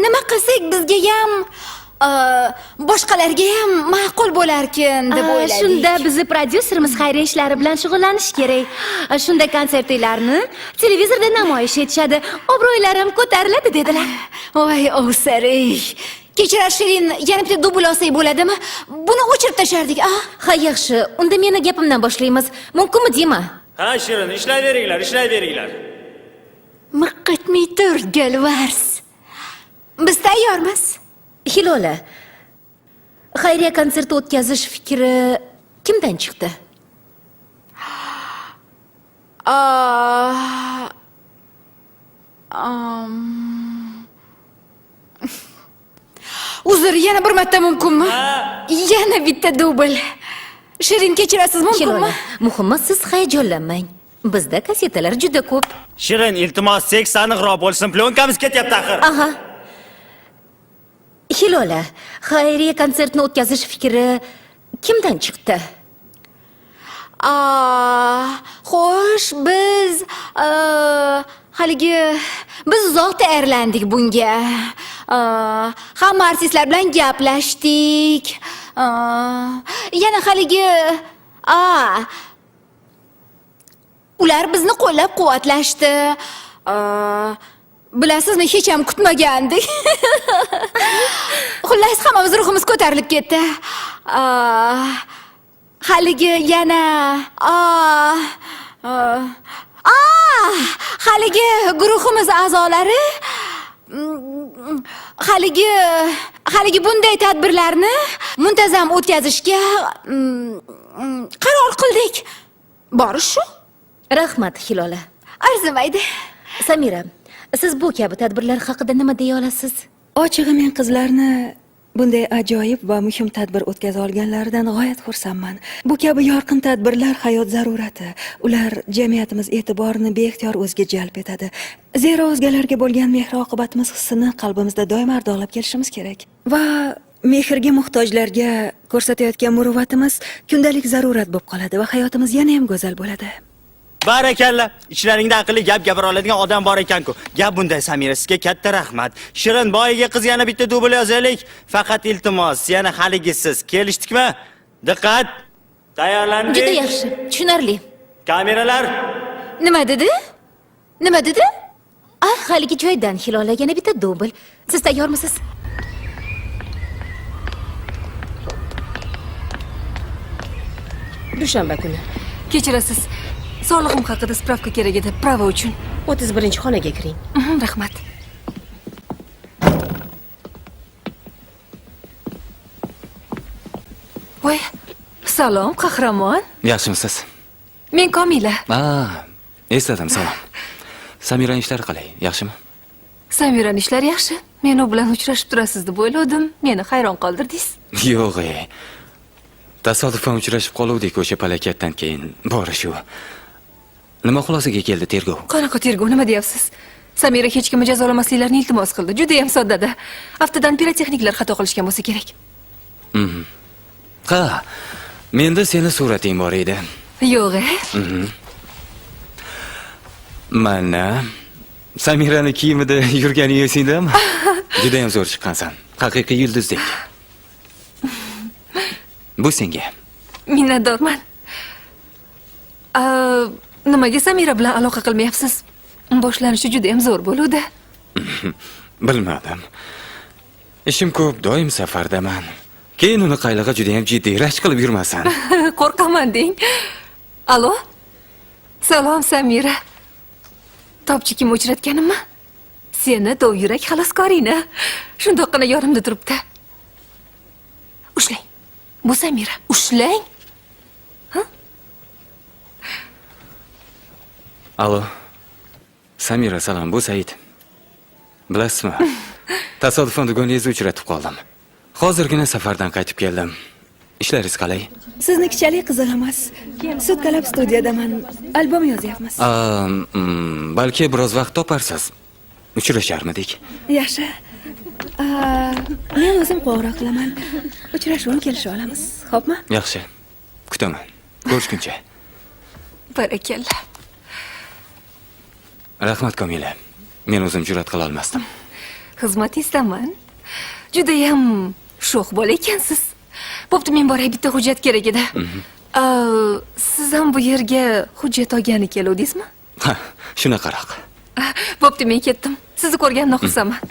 nima qilsak bizga ham boshqalarga ham ma'qul bo'larkin deb o'yladik. Shunda bizni prodyuserimiz xayriya ishlari bilan shug'ullanish kerak. Shunda konsertlarni televizorda namoyish etishadi, obro'larim ko'tariladi dedilar. Voy, ovsarik. Kechira Shirin, yana bitta dubl olsak bo'ladimi? Buni o'chirib tashardik. Ha, yaxshi. Unda meni gapimdan boshlaymiz. Mumkinmi deymi? Ha, Shirin, ishlayveringlar. Miqqitmay tur, Galvars. Biz tayyormiz. Hilola, xayriya konserti o'tkazish fikri kimdan chiqdi? Uzr, yana bir marta mumkinmi? Yana bitta dubl. Shirin kechirasiz mumkinmi? Hilola, muhimi siz hayajonlanmang. Bizda kassetalar juda ko'p. Shirin, iltimos, seks aniqroq bo'lsin. Plyonkamiz ketyapti axir. Aha. Hilola, xayriya konsertini o'tkazish fikri kimdan chiqdi? Xo'sh, biz biz uzoq tayyorlandik bunga. Hamma artistlar bilan gaplashdik. Yana ular bizni qo'llab-quvvatlashdi. Bilasizmi, hech ham kutmagandik. Xullas, hammamiz ruhimiz ko'tarilib ketdi. Haligi guruhimiz a'zolari haligi bunday tadbirlarni muntazam o'tkazishga qaror qildik. Borish shu. Rahmat, Hilola. Arzimaydi. Samira, siz bu kabi tadbirlar haqida nima deya olasiz? Ochig'i men qizlarni bunday ajoyib va muhim tadbir o'tkaza olganlaridan g'oyat xursandman. Bu kabi yorqin tadbirlar hayot zarurati. Ular jamiyatimiz e'tiborini beixtiyor o'ziga jalb etadi. Zero o'zgalarga bo'lgan mehr-oqibatimiz hissini qalbimizda doim ardog'lab kelishimiz kerak. Va mehrga muhtojlarga ko'rsatayotgan muruvvatimiz kundalik zarurat bo'lib qoladi va hayotimiz yana ham go'zal bo'ladi. Barakalla. Ichlaringda aqlli gap gapira oladigan odam bor ekan-ku. Gap bunday, Samira, sizga katta rahmat. Shirin, boyiga qiz yana bitta dubl yozaylik. Faqat iltimos, yana haligisiz. Kelishdikmi? Diqqat. Tayyorlandik. Juda yaxshi, tushunarli. Kameralar. Nima dedi? Haligi joydan Hilola, yana bitta dubl. Siz tayyormisiz? Dushanba kuni. Kechirasiz. Sog'lig'im haqida spravka kerak edi, prava uchun. 31-xonaga kiring. Rahmat. Voy, salom, qahramon. Yaxshimisiz? Men Komila. Esladim, salom. Samiraning ishlari qalay? Yaxshimi? Samiraning ishlari yaxshi. Men u bilan uchrashib turasiz deb o'yladim. Meni hayron qoldirdingiz. Yo'q, tasodifan uchrashib qoluvdik o'sha palakatdan keyin. Bori shu. Nima xulosaga keldi tergov? Qanaqa tergov, nima deyapsiz? Samira hech kimni jazolamasliklarini iltimos qildi. Juda ham soddada. Aftidan pirotexniklar xato qilishgan bo'lsa kerak. Menda seni surating bor edi. Yo'q. Mana Samirani kiyimida yurganing esingdami? Juda ham zo'r chiqqansan. Haqiqiy yulduzdek. Bu senga. Minnatdorman. Nimaga Samira bilan aloqa qilmayapsiz? Boshlanishi juda ham zo'r bo'ldi. Bilmadim. Ishim ko'p, doim safardaman. Keyin uni qaylig'a juda ham jiddiy raj qilib yurmasan. Qo'rqaman deng. Alo? Salom Samira. Topchikim uchratganimmi? Seni dovyurak xaloskoringni. Shundoqqina yonimda turibdi. Ushlang. Bu Samira. Ushlang. Alo. Samira, salom, bu Said. Bilasizmi? Tasodifan do'goningizni uchratib qoldim. Hozirgina safardan qaytib keldim. Ishlaringiz qalay? Sizni kichalik qizil emas. Sutkalab studiyadaman. Albom yozyapmiz. Balki biroz vaqt toparsiz. Uchrasharmidik. Yaxshi. Men o'zim qo'ng'iroq qilaman. Uchrashuvni kelishib olamiz. Xo'pmi? Yaxshi. Kutaman. Ko'rishguncha. Barakalla. Rahmat Komila. Men o'zim jur'at qila olmasdim. Xizmatingizdaman. Juda ham sho'x bola ekansiz. Bo'pti, men boray, bitta hujjat kerak edi. Siz ham bu yerga hujjat olgani keluvdingizmi? Shunaqaroq. Bo'pti, men ketdim. Sizni ko'rganimdan xursandman.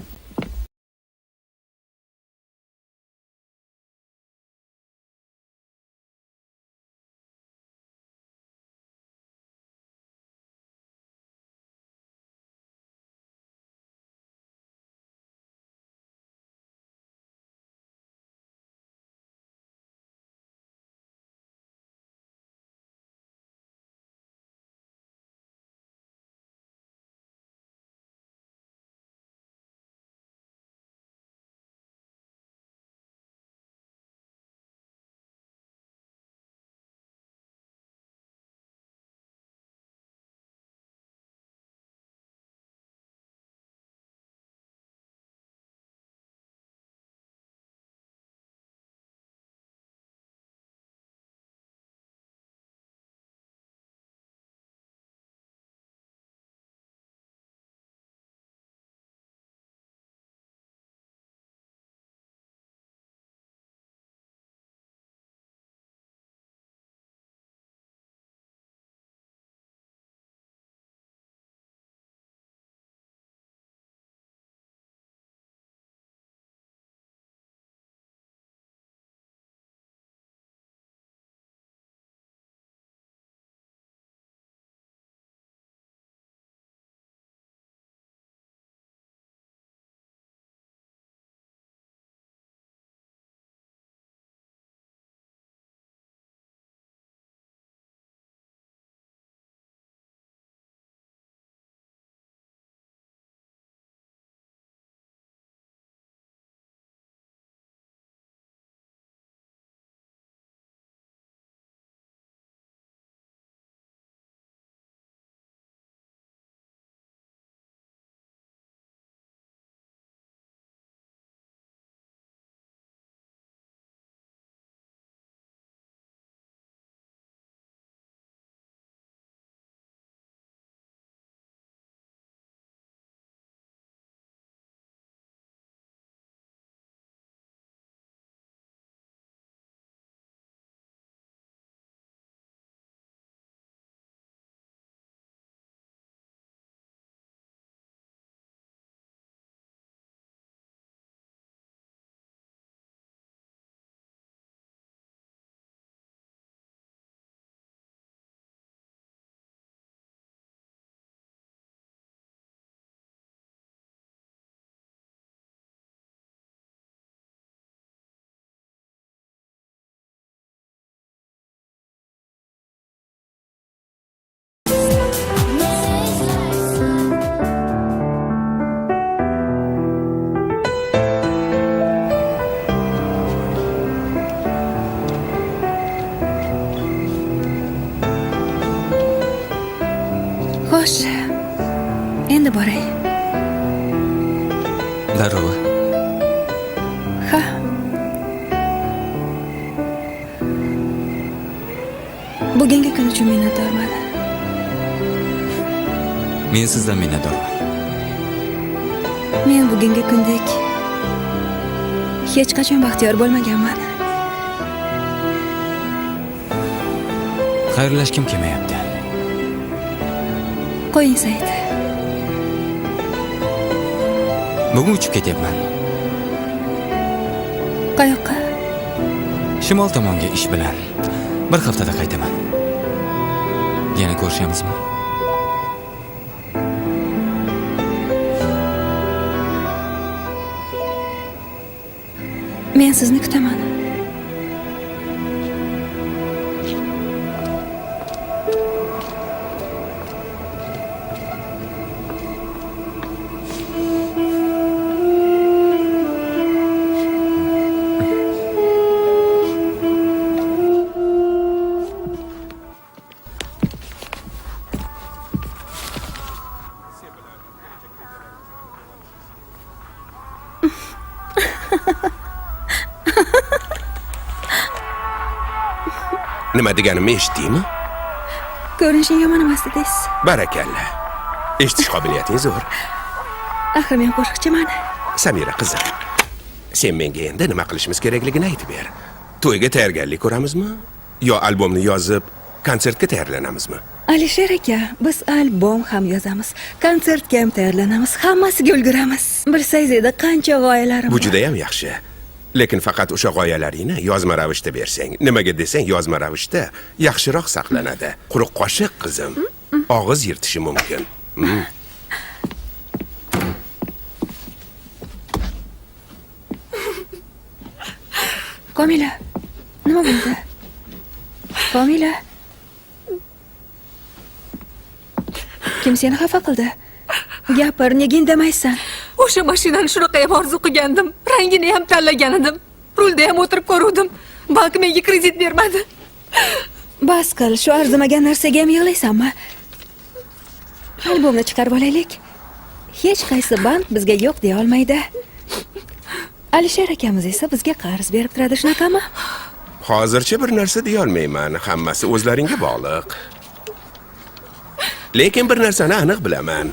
Xo'sh. Endi boray. Darrov. Ha. Bugungi kun uchun minnatdorman. Men sizdan minnatdorman. Men bugungi kundek hech qachon baxtiyor bo'lmaganman. Xayrlashkim kelmayapti. Qo'ying Said. Bugun uchib ketyapman. Qayoqqa? Shimol tomonga ish bilan. Bir haftada qaytaman. Yana ko'rishamizmi? Men sizni kutaman. Nima deganimni eshitdingmi? Ko'rinishing yomon emas dedingiz. Barakalla. Eshitish qobiliyating zo'r. Axir men qo'shiqchiman. Samira qizim, sen menga endi nima qilishimiz kerakligini aytib ber. To'yga tayyorgarlik ko'ramizmi? Yo albomni yozib, konsertga tayyorlanamizmi? Alisher aka, biz albom ham yozamiz, konsertga ham tayyorlanamiz, hammasiga ulguramiz. Bilsangiz edi qancha g'oyalarim. Bu juda ham yaxshi. Lekin faqat o'sha g'oyalaringni yozma ravishda bersang, nimaga desang yozma ravishda yaxshiroq saqlanadi. Quruq qoshiq qizim, og'iz yirtishi mumkin. Komila, nima bo'ldi? Komila. Kim seni xafa qildi? Gapir, nega indamaysan? O'sha mashinani shunaqa ham orzu qilgandim. Rangini ham tanlagan edim. Rulda ham o'tirib ko'ruvdim. Bank menga kredit bermadi. Bas qil, shu arzimagan narsaga ham yig'laysanmi? Albomni chiqarib olaylik. Hech qaysi bank bizga yo'q deya olmaydi. Alisher akamiz esa bizga qarz berib turadi, shunaqami? Hozircha bir narsa deya olmayman, hammasi o'zlaringga bog'liq. Lekin bir narsani aniq bilaman.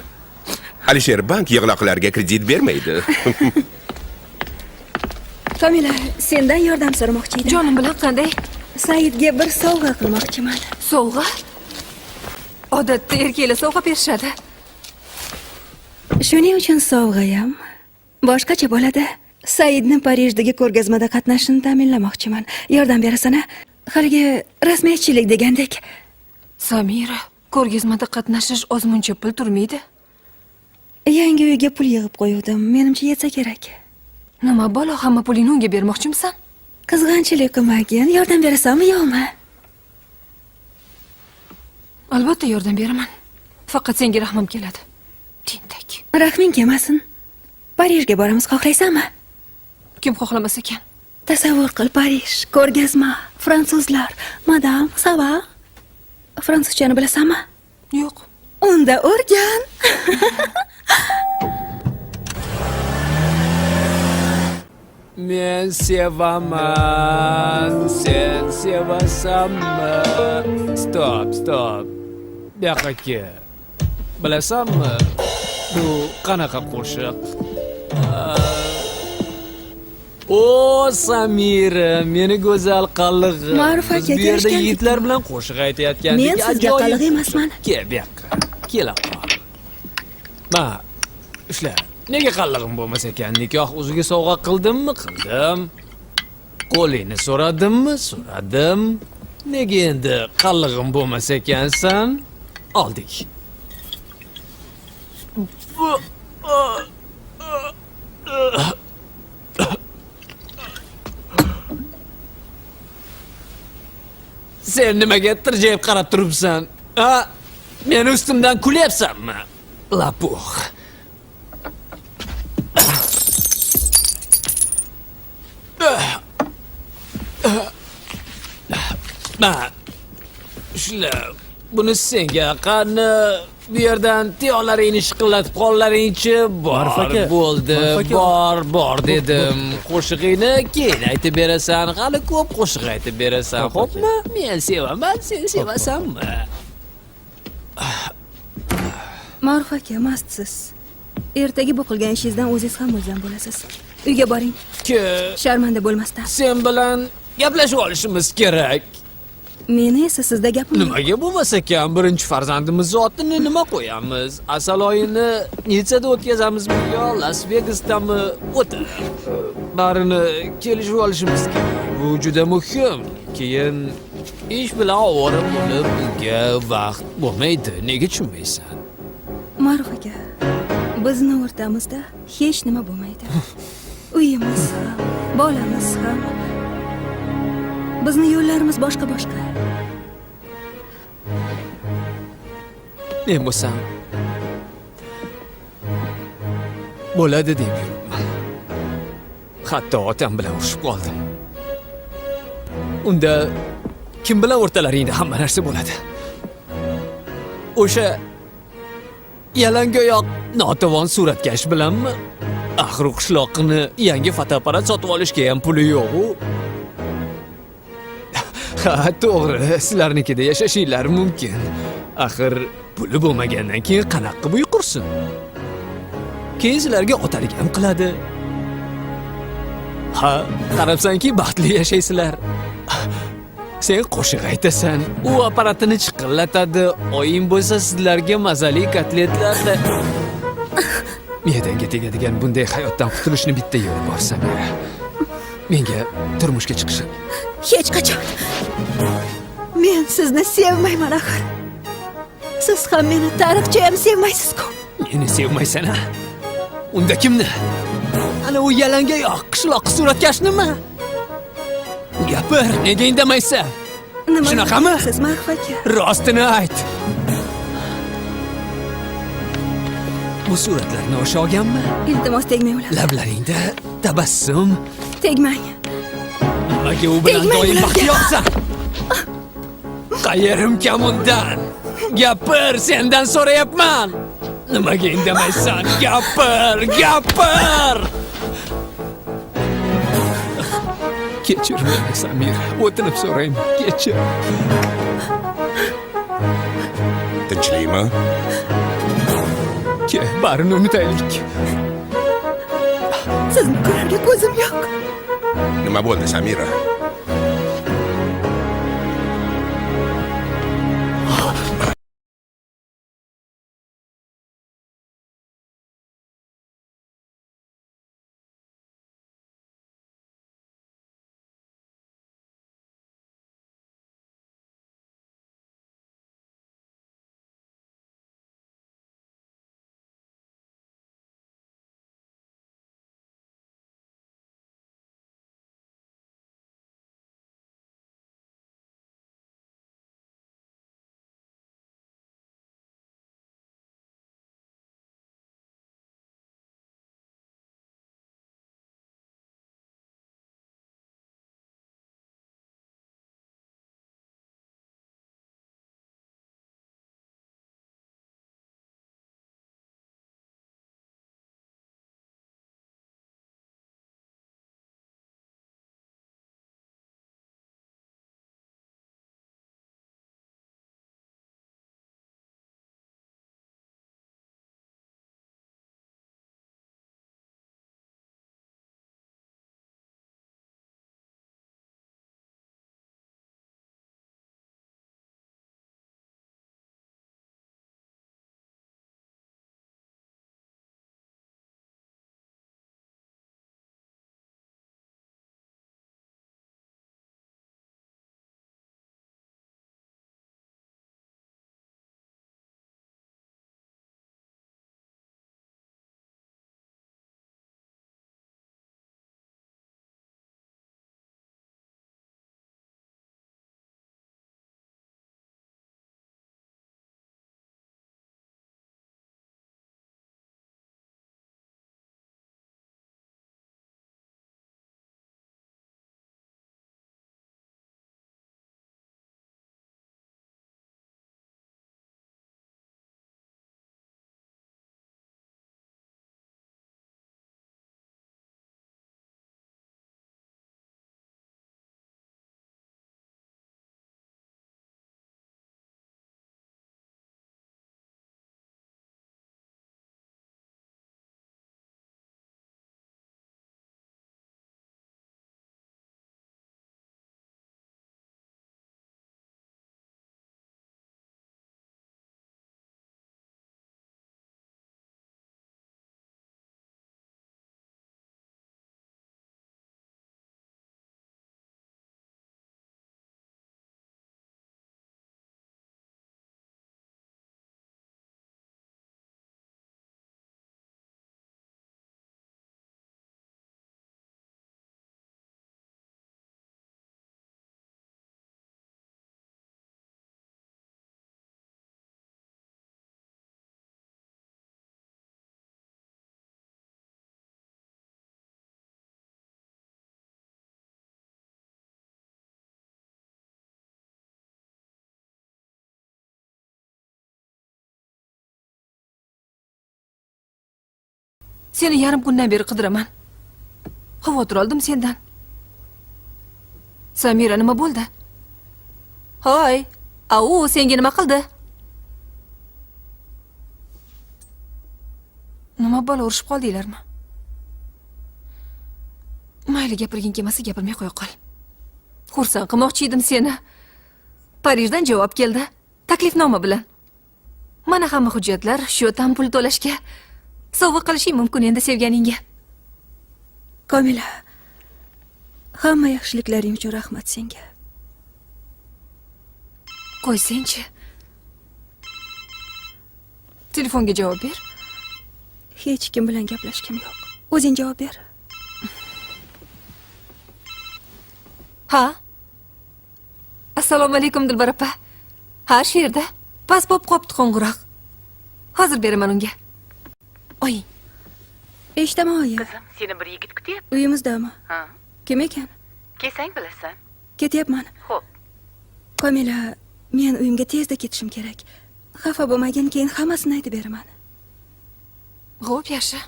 Alisher bank yig'loqlarga kredit bermaydi. Komila, sendan yordam so'ramoqchi edim. Jonim bilan qanday? Saidga bir sovg'a qilmoqchiman. Sovg'a? Odatda erkaklar sovg'a berishadi. Shuning uchun sovg'a ham boshqacha bo'ladi. Saidni Parijdagi ko'rgazmada qatnashishini ta'minlamoqchiman. Yordam berasan-a? Haligi rasmiyatchilik degandek. Samira, ko'rgazmada qatnashish ozmuncha pul turmaydi. Yangi uyga pul yig'ib qo'yuvdim. Menimcha yetsa kerak. Nima balo, hamma pulingni unga bermoqchimisan? Qizg'anchilik qilmagin. Yordam berasanmi, yo'qmi? Albatta yordam beraman. Faqat senga rahmim keladi. Tintak. Rahming kelmasin. Parijga boramiz, xohlaysanmi? Kim xohlamas ekan? Tasavvur qil, Parij, ko'rgazma, fransuzlar, madam, sava. Fransuzchani bilasanmi? Yo'q. Unda o'rgan. Men sevaman, sen sevasanmi? Stop. Buyoqqa kel. Bilasanmi? Bu qanaqa qo'shiq? O Samira, meni go'zal qallig'im. Ma'ruf aka, Biz bu yerda yigitlar bilan qo'shiq aytayotgandik. Men sizga qallig' emasman. Kel bu yoqqa. Kel aqo. Ma, ushla. Nega qallig'im bo'lmas ekan? Nikoh o'ziga sovg'a qildimmi? Qildim. Qo'lingni so'radimmi? So'radim. Nega endi qallig'im bo'lmas ekansan? Oldik. Sen nimaga tirjayib qarab turibsan? Ha? Meni ustimdan kulyapsanmi? Lapuh. Ma, shula, buni senga qani Bu yerdan tiyoqlaringni shiqillatib qo'llaringchi. Bor, bo'ldi. Bor dedim. Qo'shig'ingni keyin aytib berasan. Hali ko'p qo'shiq aytib berasan, xo'pmi? Men sevaman, sen sevasanmi? Ma'ruf aka, mastsiz. Ertaga bu qilgan ishingizdan o'zingiz ham mulzam bo'lasiz. Uyga boring. Sharmanda bo'lmasdan. Sen bilan gaplashib olishimiz kerak. Meni esa sizda gapim. Nimaga bo'lmas ekan, birinchi farzandimizni otini nima qo'yamiz? Asal oyini Nitsada o'tkazamizmi yo Las Vegasdami? O'ta. Barini kelishib olishimiz kerak. Bu juda muhim. Keyin ish bilan ovora bo'lib, bunga vaqt bo'lmaydi. Nega tushunmaysan? Ma'ruf aka, bizni o'rtamizda hech nima bo'lmaydi. Uyimiz ham, bolamiz ham. Bizni yo'llarimiz boshqa. Men bo'lsam bo'ladi deb yuribman. Hatto otam bilan urushib qoldim. Unda kim bilan o'rtalaringda hamma narsa bo'ladi. O'sha yalangoyoq notavon suratkash bilanmi? Axir qishloqni yangi fotoapparat sotib olishga ham puli yo'q-ku. Ha, to'g'ri, sizlarnikida yashashinglar mumkin. Axir puli bo'lmagandan keyin qanaqa qilib uy qursin? Keyin sizlarga otalik ham qiladi. Ha, qarabsanki baxtli yashaysizlar. Sen qo'shiq aytasan, u apparatini chiqillatadi. Oying bo'lsa sizlarga mazali kotletlarda. Me'dangga tegadigan bunday hayotdan qutulishni bitta yo'li bor, Samira. Menga turmushga chiqishim. Hech qachon. Men sizni sevmayman axir. Siz ham meni tariqcha ham sevmaysiz-ku. Meni sevmaysan, ha? Unda kimni? Ana u yalangoyoq qishloq suratkashnimi? Gapir, nega indamaysan? Nima? Shunaqami? Siz Ma'ruf aka. Rostini ayt. Bu suratlarni o'sha olganmi? Iltimos tegmang ularga. Lablaringda tabassum. Tegmang. Nimaga u bilan doim baxtiyorsan? Qayerim kam undan? Gapir, sendan so'rayapman. Nimaga indamaysan? Gapir! Kechir meni, Samira. O'tinib so'rayman. Kechir. Tinchlikmi? Barini unutaylik. Sizni ko'rarga ko'zim yo'q. Nima bo'ldi, Samira? Seni yarim kundan beri qidiraman. Xavotir oldim sendan. Samira nima bo'ldi? Hoy, au, senga nima qildi? Nima bola urushib qoldinglarmi? Mayli, gapirging kelmasa gapirmay qo'ya qol. Xursand qilmoqchi edim seni. Parijdan javob keldi. Taklifnoma bilan. Mana hamma hujjatlar shu tam pul to'lashga. Sovg'a qilishing mumkin endi sevganingga. Komila, hamma yaxshiliklaring uchun rahmat senga. Qo'ysangchi. Telefonga javob ber. Hech kim bilan gaplashgim yo'q. O'zing javob ber. Ha? Assalomu alaykum Dilbar opa. Ha, shu yerda. Pas bo'lib qopti qo'ng'iroq. Hozir beraman unga. Oy. Eshitaman, oyi. Qizim, seni bir yigit kutyapti. Uyimizdami? Ha. Kim ekan? Kelsang bilasan. Ketyapman. Xo'p. Komila, men uyimga tezda ketishim kerak. Xafa bo'lmagin, keyin hammasini aytib beraman. Xo'p, yaxshi.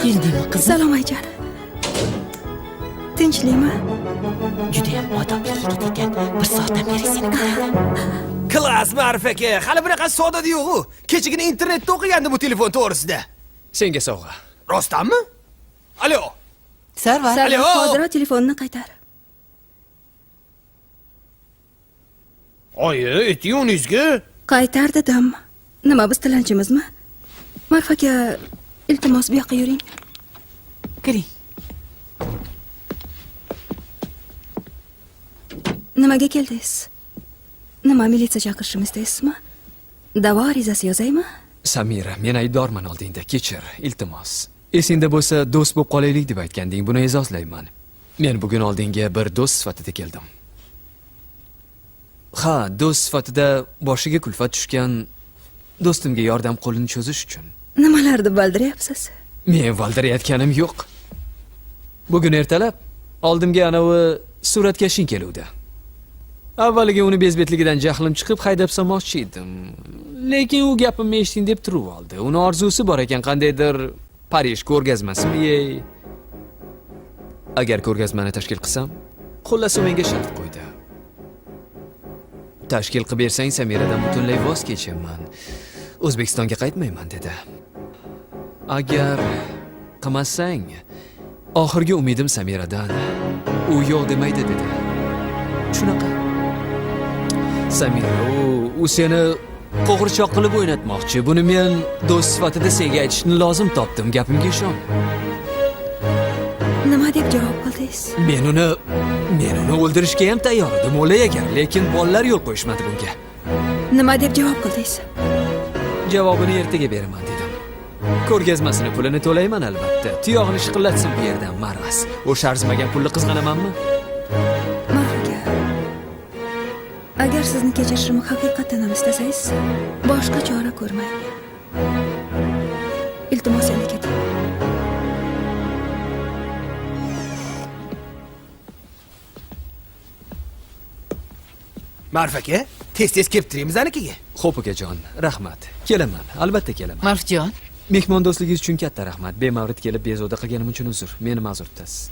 Keldingmi qizim? Salom ayjon. Tinchlikmi? Juda ham odobli yigit ekan. Bir soatdan beri seni kutadi. Klass Ma'ruf aka, hali bunaqa sodada yo'q-ku. Kechagina internetda o'qigandi bu telefon to'g'risida. Senga sovg'a. Rostdanmi? Alo. Sarvar. Alo. Hozir telefonni qaytar. Oyi, ayting uningizga. Qaytar dedim. Nima biz tilanchimizmi? Ma'ruf aka, iltimos bu yoqqa yuring. Kiring. Nimaga keldingiz? Nima militsiya chaqirishimiz istaysizmi? Da'vo arizasi yozaymi? Samira, men aybdorman oldingda, kechir, iltimos. Esingda bo'lsa, do'st bo'lib qolaylik deb aytganding, buni e'zozlayman. Men bugun oldinga bir do'st sifatida keldim. Ha, do'st sifatida boshiga kulfat tushgan do'stimga yordam qo'lini cho'zish uchun. Nimalarni bildiryapsiz? Men valdirayotganim yo'q. Bugun ertalab oldimga anavi suratkashing keluvdi. Avvaliga uni bezbetligidan jahlim chiqib haydab solmoqchi edim. Lekin u gapimni eshiting deb turib oldi. Uni orzusi bor ekan, qandaydir Parij ko'rgazmasimi? Agar ko'rgazmani tashkil qilsam, xullas u menga shart qo'ydi. Tashkil qilib bersang, Samiradan butunlay voz kechaman. O'zbekistonga qaytmayman dedi. Agar qilmasang, oxirgi umidim Samiradan u yo'q demaydi dedi. Shunaqa. Samira, u seni qo'g'irchoq qilib o'ynatmoqchi. Buni men do'st sifatida senga aytishni lozim topdim. Gapimga ishon. Nima deb javob qildingiz? Men uni o'ldirishga ham tayyor edim, o'lay ekan, lekin bolalar yo'l qo'yishmadi bunga. Nima deb javob qildingiz? Javobini ertaga beraman dedim. Ko'rgazmasini pulini to'layman albatta. Tuyog'ini shiqillatsin bu yerdan maras. O'sha arzimagan pulni qizg'anamanmi? Agar sizni kechirishimni haqiqatan ham istasangiz, boshqa chora ko'rmang. Iltimos endi keting. Ma'ruf aka, tez-tez kelib turamiz anikiga. Xo'p akajon, rahmat. Kelaman, albatta kelaman. Ma'rufjon, mehmon do'stligingiz uchun katta rahmat. Bemavrid kelib bezovta qilganim uchun uzr. Meni ma'zur tutasiz.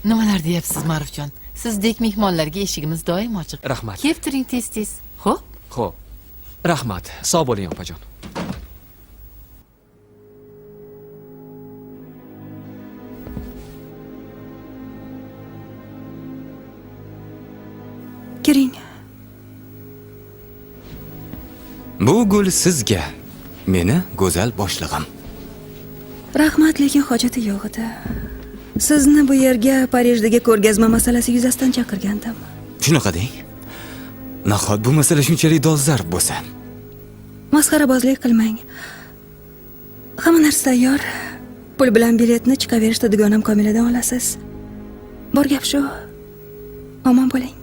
nimalar deyapsiz Ma'rufjon? Sizdek mehmonlarga eshigimiz doim ochiq. Rahmat. Kelib turing tez-tez. Xo'p? Xo'p. Rahmat. Sog' bo'ling opajon. Kiring. Bu gul sizga, meni go'zal boshlig'im. Rahmat, lekin hojati yo'q edi. Sizni bu yerga Parijdagi ko'rgazma masalasi yuzasidan chaqirgandim. Shunaqa deng. Nahot bu masala shunchalik dolzarb bo'lsa? Masxarabozlik qilmang. Hamma narsa tayyor. Pul bilan biletni chiqaverishda dugonam Komiladan olasiz. Bor gap shu. Omon bo'ling.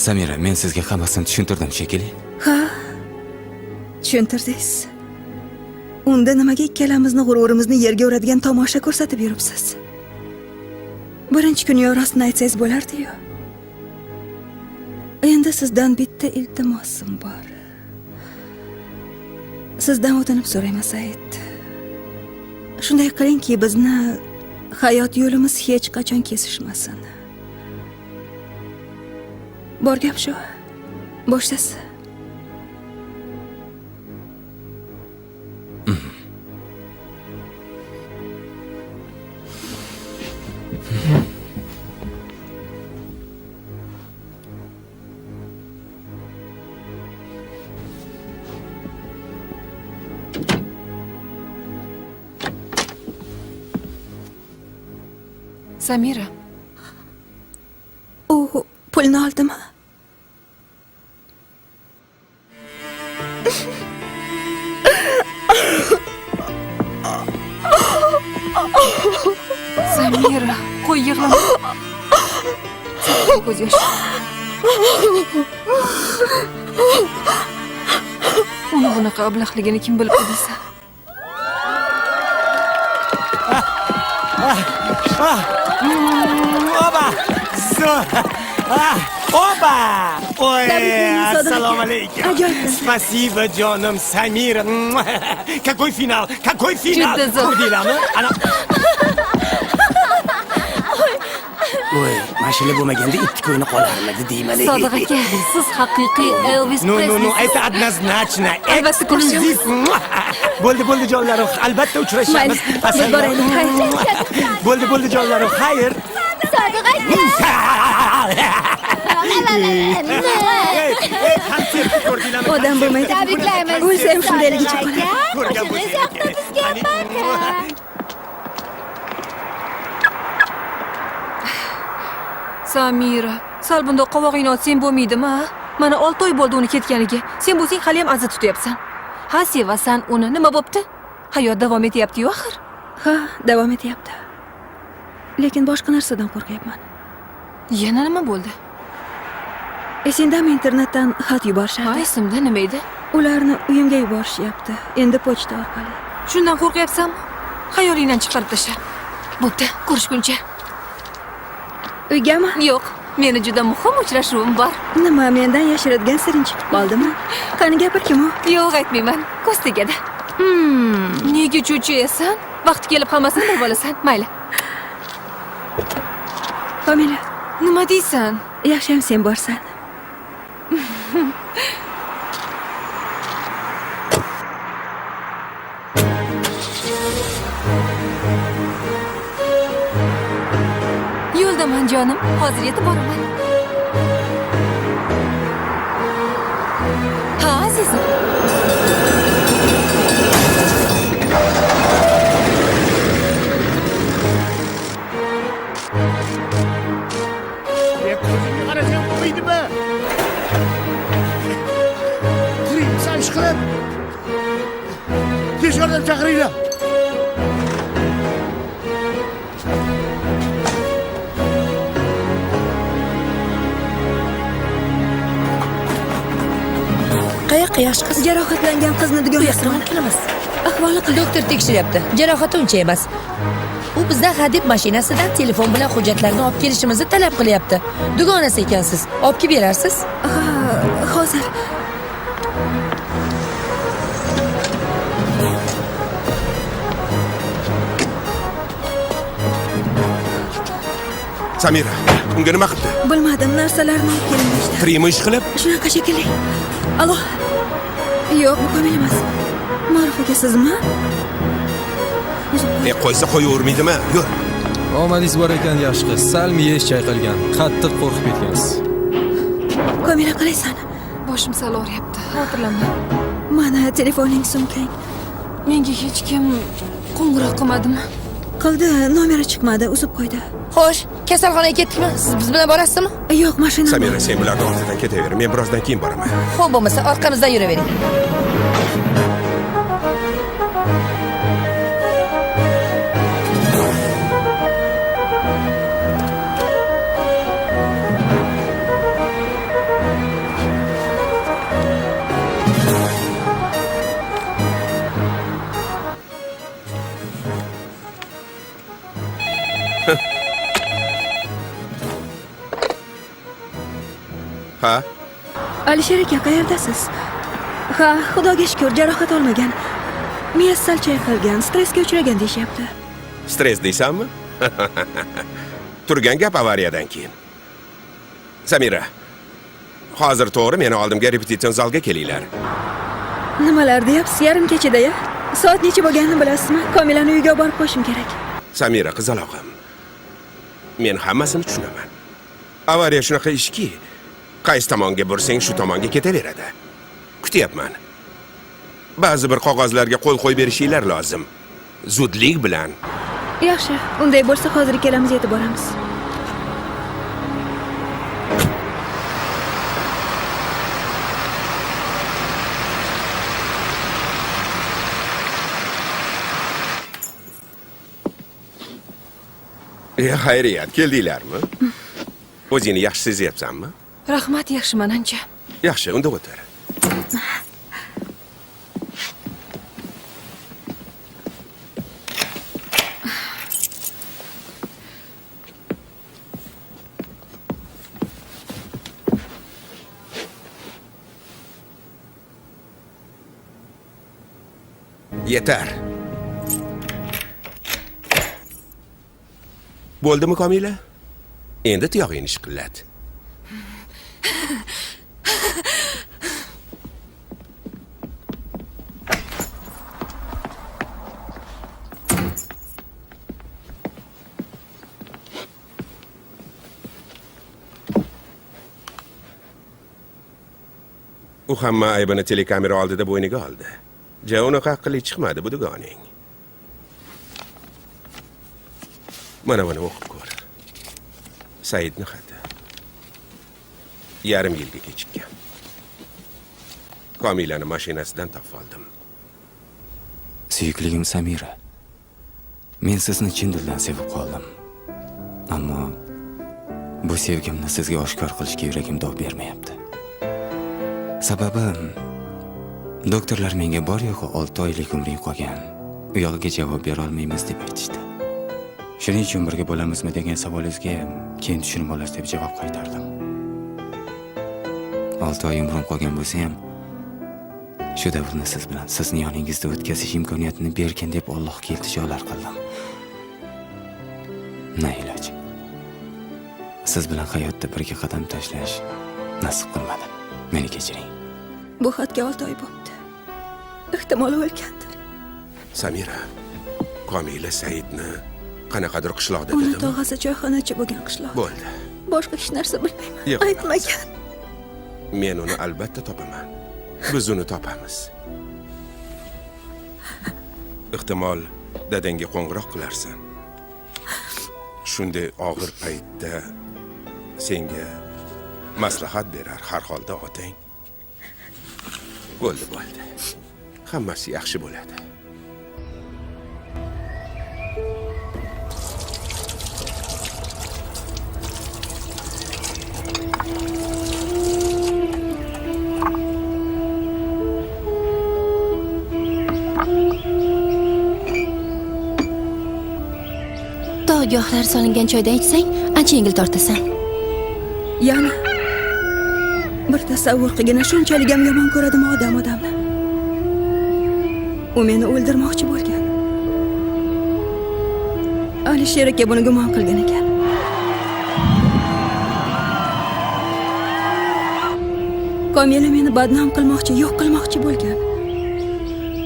Samira, men sizga hammasini tushuntirdim shekilli. Ha? Tushuntirdingiz. Unda nimaga ikkalamizni g'ururimizni yerga uradigan tomosha ko'rsatib yuribsiz? Birinchi kuni rostni aytsangiz bo'lardi-yu. Endi sizdan bitta iltimosim bor. Sizdan o'tinib so'rayman, Said. Shunday qilingki, bizni hayot yo'limiz hech qachon kesishmasin. Bor gap shu. Bo'shsiz. Samira. U pulni oldimi? Samira, qo'y yig'lama. Ko'z yosh. Uni bunaqa ablahligini kim bilib qo'ydiysa? Oba! Oba! Ой, assalomu alaykum. Спасибо, jonim Samira. Какой финал? Какой финал? Ko'rdinglarmi? Ana Voy, mashina bo'lmaganda ikki ko'yni qolarmidi deyman. Sodiq aka, siz haqiqiy Elvis Presley. No, это однозначно. Albatta ko'rishamiz. Bo'ldi jonlarim, albatta uchrashamiz. Biz boraylik. Bo'ldi jonlarim, xayr. Sodiq aka. Odam bo'lmaydi. Tabriklaymiz. O'zi ham shundayligicha qoladi. O'shangiz yoqda bizga ham baraka. Samira, sal bundoq qovog'ingni otsang bo'lmaydimi? Mana 6 oy bo'ldi uni ketganiga. Sen bo'lsang hali ham aza tutyapsan. Ha, sevasan uni. Nima bo'pti? Hayot davom etyapti-yu axir. Ha, davom etyapti. Lekin boshqa narsadan qo'rqyapman. Yana nima bo'ldi? Esingdami, internetdan xat yuborishadi? Ha, esimda. Nima edi? Ularni uyimga yuborishyapti. Endi pochta orqali. Shundan qo'rqyapsanmi? Xayolingdan chiqarib tashla. Bo'pti, ko'rishguncha. Uygami? Yo'q, meni juda muhim uchrashuvim bor. Nima, mendan yashiradigan siring chiqib qoldimi? Qani gapirkim u? Yo'q, aytmayman. Ko'z tegadi. Nega cho'chiyasan? Vaqti kelib hammasini bilib olasan. Mayli. Komila, nima deysan? Yaxshi ham sen borsan. Yo'ldaman jonim, hozir yetib boraman. Ha, azizim. Ko'zingga qarasang bo'lmaydimi? Tiringsan ishqilib. Tez yordam chaqiringlar. Qayoqqa yaxshi qiz? Jarohatlangan qizni dugonasiga olib kelamiz. Ahvoli qanday? Doktor tekshiryapti. Jarohati uncha emas. U bizdan hadeb mashinasidan telefon bilan hujjatlarni olib kelishimizni talab qilyapti. Dugonasi ekansiz. Olib kelib berarsiz? Ha, hozir. Samira, unga nima qildi? Bilmadim, narsalarni olib kelishdi. Tirikmi ish qilib? Shunaqa shekilli. Alo. Yo'q, bu Komil emas. Ma'ruf aka, sizmi? Qo'ysa qo'yavermaydimi? Yur. Omadingiz bor ekan, yaxshi qiz. Sal miyangiz chayqalgan. Qattiq qo'rqib ketgansiz. Komila qilaysan? Boshim sal og'riyapti. Xotirlanma. Mana telefoning, sumkang. Menga hech kim qo'ng'iroq qilmadimi? Qildi, nomeri chiqmadi, uzib qo'ydi. Xo'sh, kasalxonaga ketdikmi? Siz biz bilan borasizmi? Yo'q, mashina. Samira, sen bularning ortidan ketaver. Men birozdan keyin boraman. Xo'p, bo'lmasa orqamizdan yuravering. Ha? Alisher aka, qayerdasiz? Ha, xudoga shukr, jarohat olmagan. Miyasi sal chayqalgan, stressga uchragan deyishyapti. Stress deysanmi? Turgan gap avariyadan keyin. Samira, hozir to'g'ri meni oldimga repetision zalga kelinglar. Nimalar deyapsiz? Yarim kechada-ya? Soat necha bo'lganini bilasizmi? Komilani uyiga borib qo'yishim kerak. Samira, qizalog'im. Men hammasini tushunaman. Avariya shunaqa ishki, qaysi tomonga bursang shu tomonga ketaveradi. Kutyapman. Ba'zi bir qog'ozlarga qo'l qo'yib berishinglar lozim. Zudlik bilan. Yaxshi, unday bo'lsa hozir kelamiz, yetib boramiz. Xayriyat, keldinglarmi? O'zingni yaxshi sezyapsanmi? Rahmat, yaxshiman ancha. Yaxshi, unda o'tir. Yetar. Bo'ldimi, Komila? Endi tuyog'ingni shiqillat. U hamma aybini telekamera oldida bo'yniga oldi. Unaqa aqlli chiqmadi bu dugoning. Mana buni o'qib ko'r. Saidning xati. Yarim yilga kechikkan. Komilani mashinasidan topib oldim. Suyukligim Samira. Men sizni chin dildan sevib qoldim. Ammo bu sevgimni sizga oshkor qilishga yuragim dov bermayapti. Sababi doktorlar menga bor yo'g'i 6 oylik umring qolgan. U yog'iga javob bera olmaymiz deb aytishdi. Shuning uchun birga bo'lamizmi degan savolingizga keyin tushunib olasiz deb javob qaytardim. 6 oy umrim qolgan bo'lsa ham shu davrni siz bilan sizni yoningizda o'tkazish imkoniyatini bergin deb Allohga iltijolar qildim. Na iloj. Siz bilan hayotda birga qadam tashlash nasib qilmadi. Meni kechiring. Bu xatga 6 oy bo'ldi. Ehtimol o'lgandir. Samira, Komila Saidni qanaqadir qishloqda Uni dedimi? tog'asi choyxonachi bo'lgan qishloq. Bo'ldi. Boshqa hech narsa bilmayman. Yig'lamas. Aytmagan. Men uni albatta topaman. Biz uni topamiz. Ehtimol dadangga qo'ng'iroq qilarsan. Shunday og'ir paytda senga maslahat berar har holda otang. Bo'ldi. Hammasi yaxshi bo'ladi. Tog'gohlar solingan choydan ichsang, ancha yengil tortasan. Yana bir tasavvur qilgina shunchalik ham yomon ko'radimi odamni? U meni o'ldirmoqchi bo'lgan. Alisher aka buni gumon qilgan ekan. Komila meni badnom qilmoqchi, yo'q qilmoqchi bo'lgan.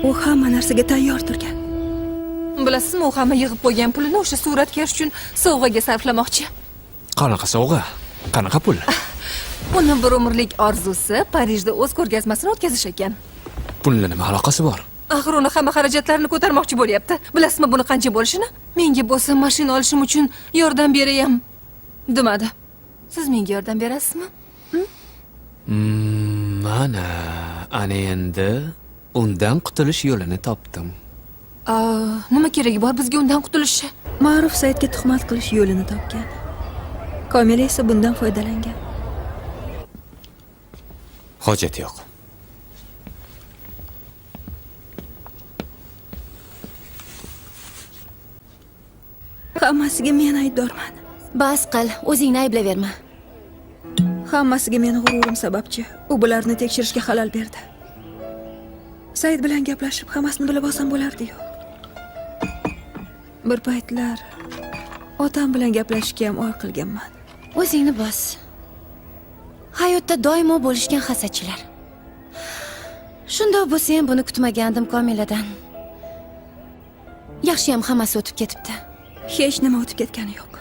U hamma narsaga tayyor turgan. Bilasizmi, u hamma yig'ib qo'ygan pulini o'sha suratkash uchun sovg'aga sarflamoqchi. Qanaqa sovg'a? Qanaqa pul? Uni bir umrlik orzusi Parijda o'z ko'rgazmasini o'tkazish ekan. Pulni nima aloqasi bor? Axir uni hamma xarajatlarini ko'tarmoqchi bo'lyapti. Bilasizmi buni qancha bo'lishini? Menga bo'lsa mashina olishim uchun yordam berayam demadi. Siz menga yordam berasizmi? Ana endi undan qutulish yo'lini topdim. Nima keragi bor bizga undan qutulishi? Ma'ruf Saidga tuhmat qilish yo'lini topgan. Komila esa bundan foydalangan. Hojati yo'q. Hammasiga men aybdorman. Bas qil, o'zingni ayblayverma. Hammasiga meni g'ururim sababchi. U bularni tekshirishga xalal berdi. Said bilan gaplashib, hammasini bilib olsam bo'lardi-yu. Bir paytlar otam bilan gaplashishga ham oy qilganman. O'zingni bos. Hayotda doimo bo'lishgan hasadchilar. Shundoq bo'lsa ham buni kutmagandim Komiladan. Yaxshi ham hammasi o'tib ketibdi. Hech nima o'tib ketgani yo'q.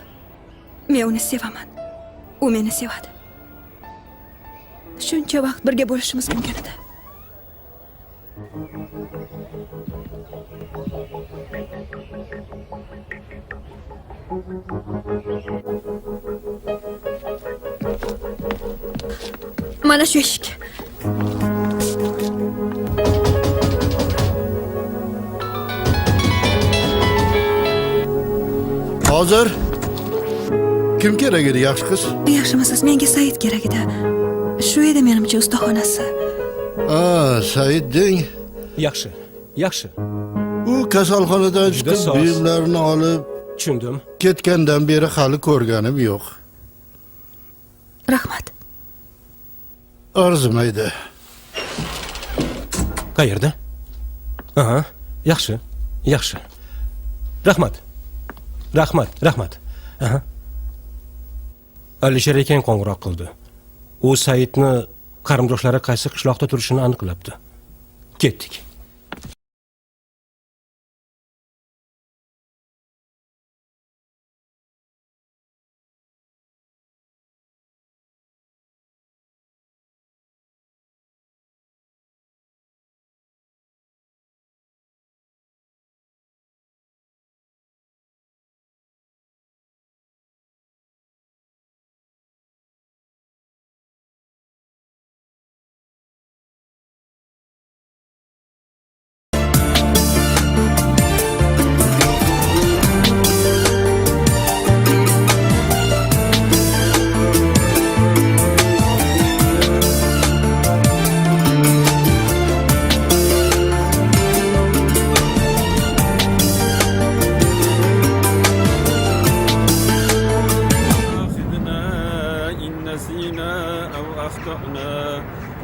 Men uni sevaman. U meni sevadi. Shuncha vaqt birga bo'lishimiz mumkin edi. Mana shu eshik. Hozir kim kerak edi, yaxshi qiz? Yaxshimisiz, menga Said kerak edi. Shu edi menimcha ustaxonasi. Said deng. Yaxshi, yaxshi. U kasalxonadan chiqib buyumlarini olib, tushundim. Ketgandan beri hali ko'rganim yo'q. Rahmat. Arzimaydi. Qayerda? Aha, yaxshi, yaxshi. Rahmat. Rahmat. Aha. Alisher ekan qo'ng'iroq qildi. U Saidni qarindoshlari qaysi qishloqda turishini aniqlabdi. Ketdik.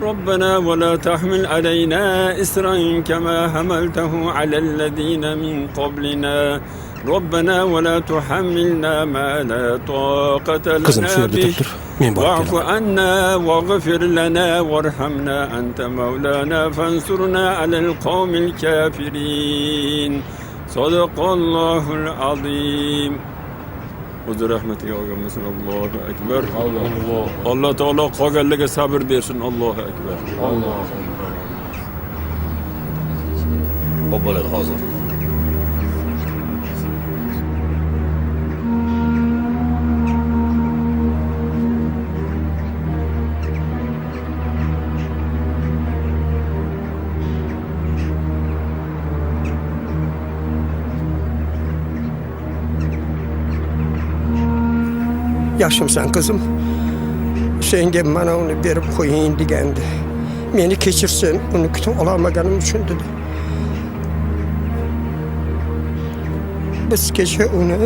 ربنا ولا تحمل علينا إسرا كما حملته على الذين من قبلنا ربنا ولا تحملنا ما لا طاقة لنا به واعف عنا واغفر لنا وارحمنا أنت مولانا فانصرنا على القوم الكافرين صدق الله العظيم O'zi rahmatiga olganmisin. Allohu akbar. Alloh taolo qolganlarga sabr bersin. Allohu akbar. Xo'p bo'ladi hozir. Yaxshimsan qizim? Senga mana uni berib qo'ying degandi. Meni kechirsin, uni kutib ololmaganim uchun dedi. Biz kecha uni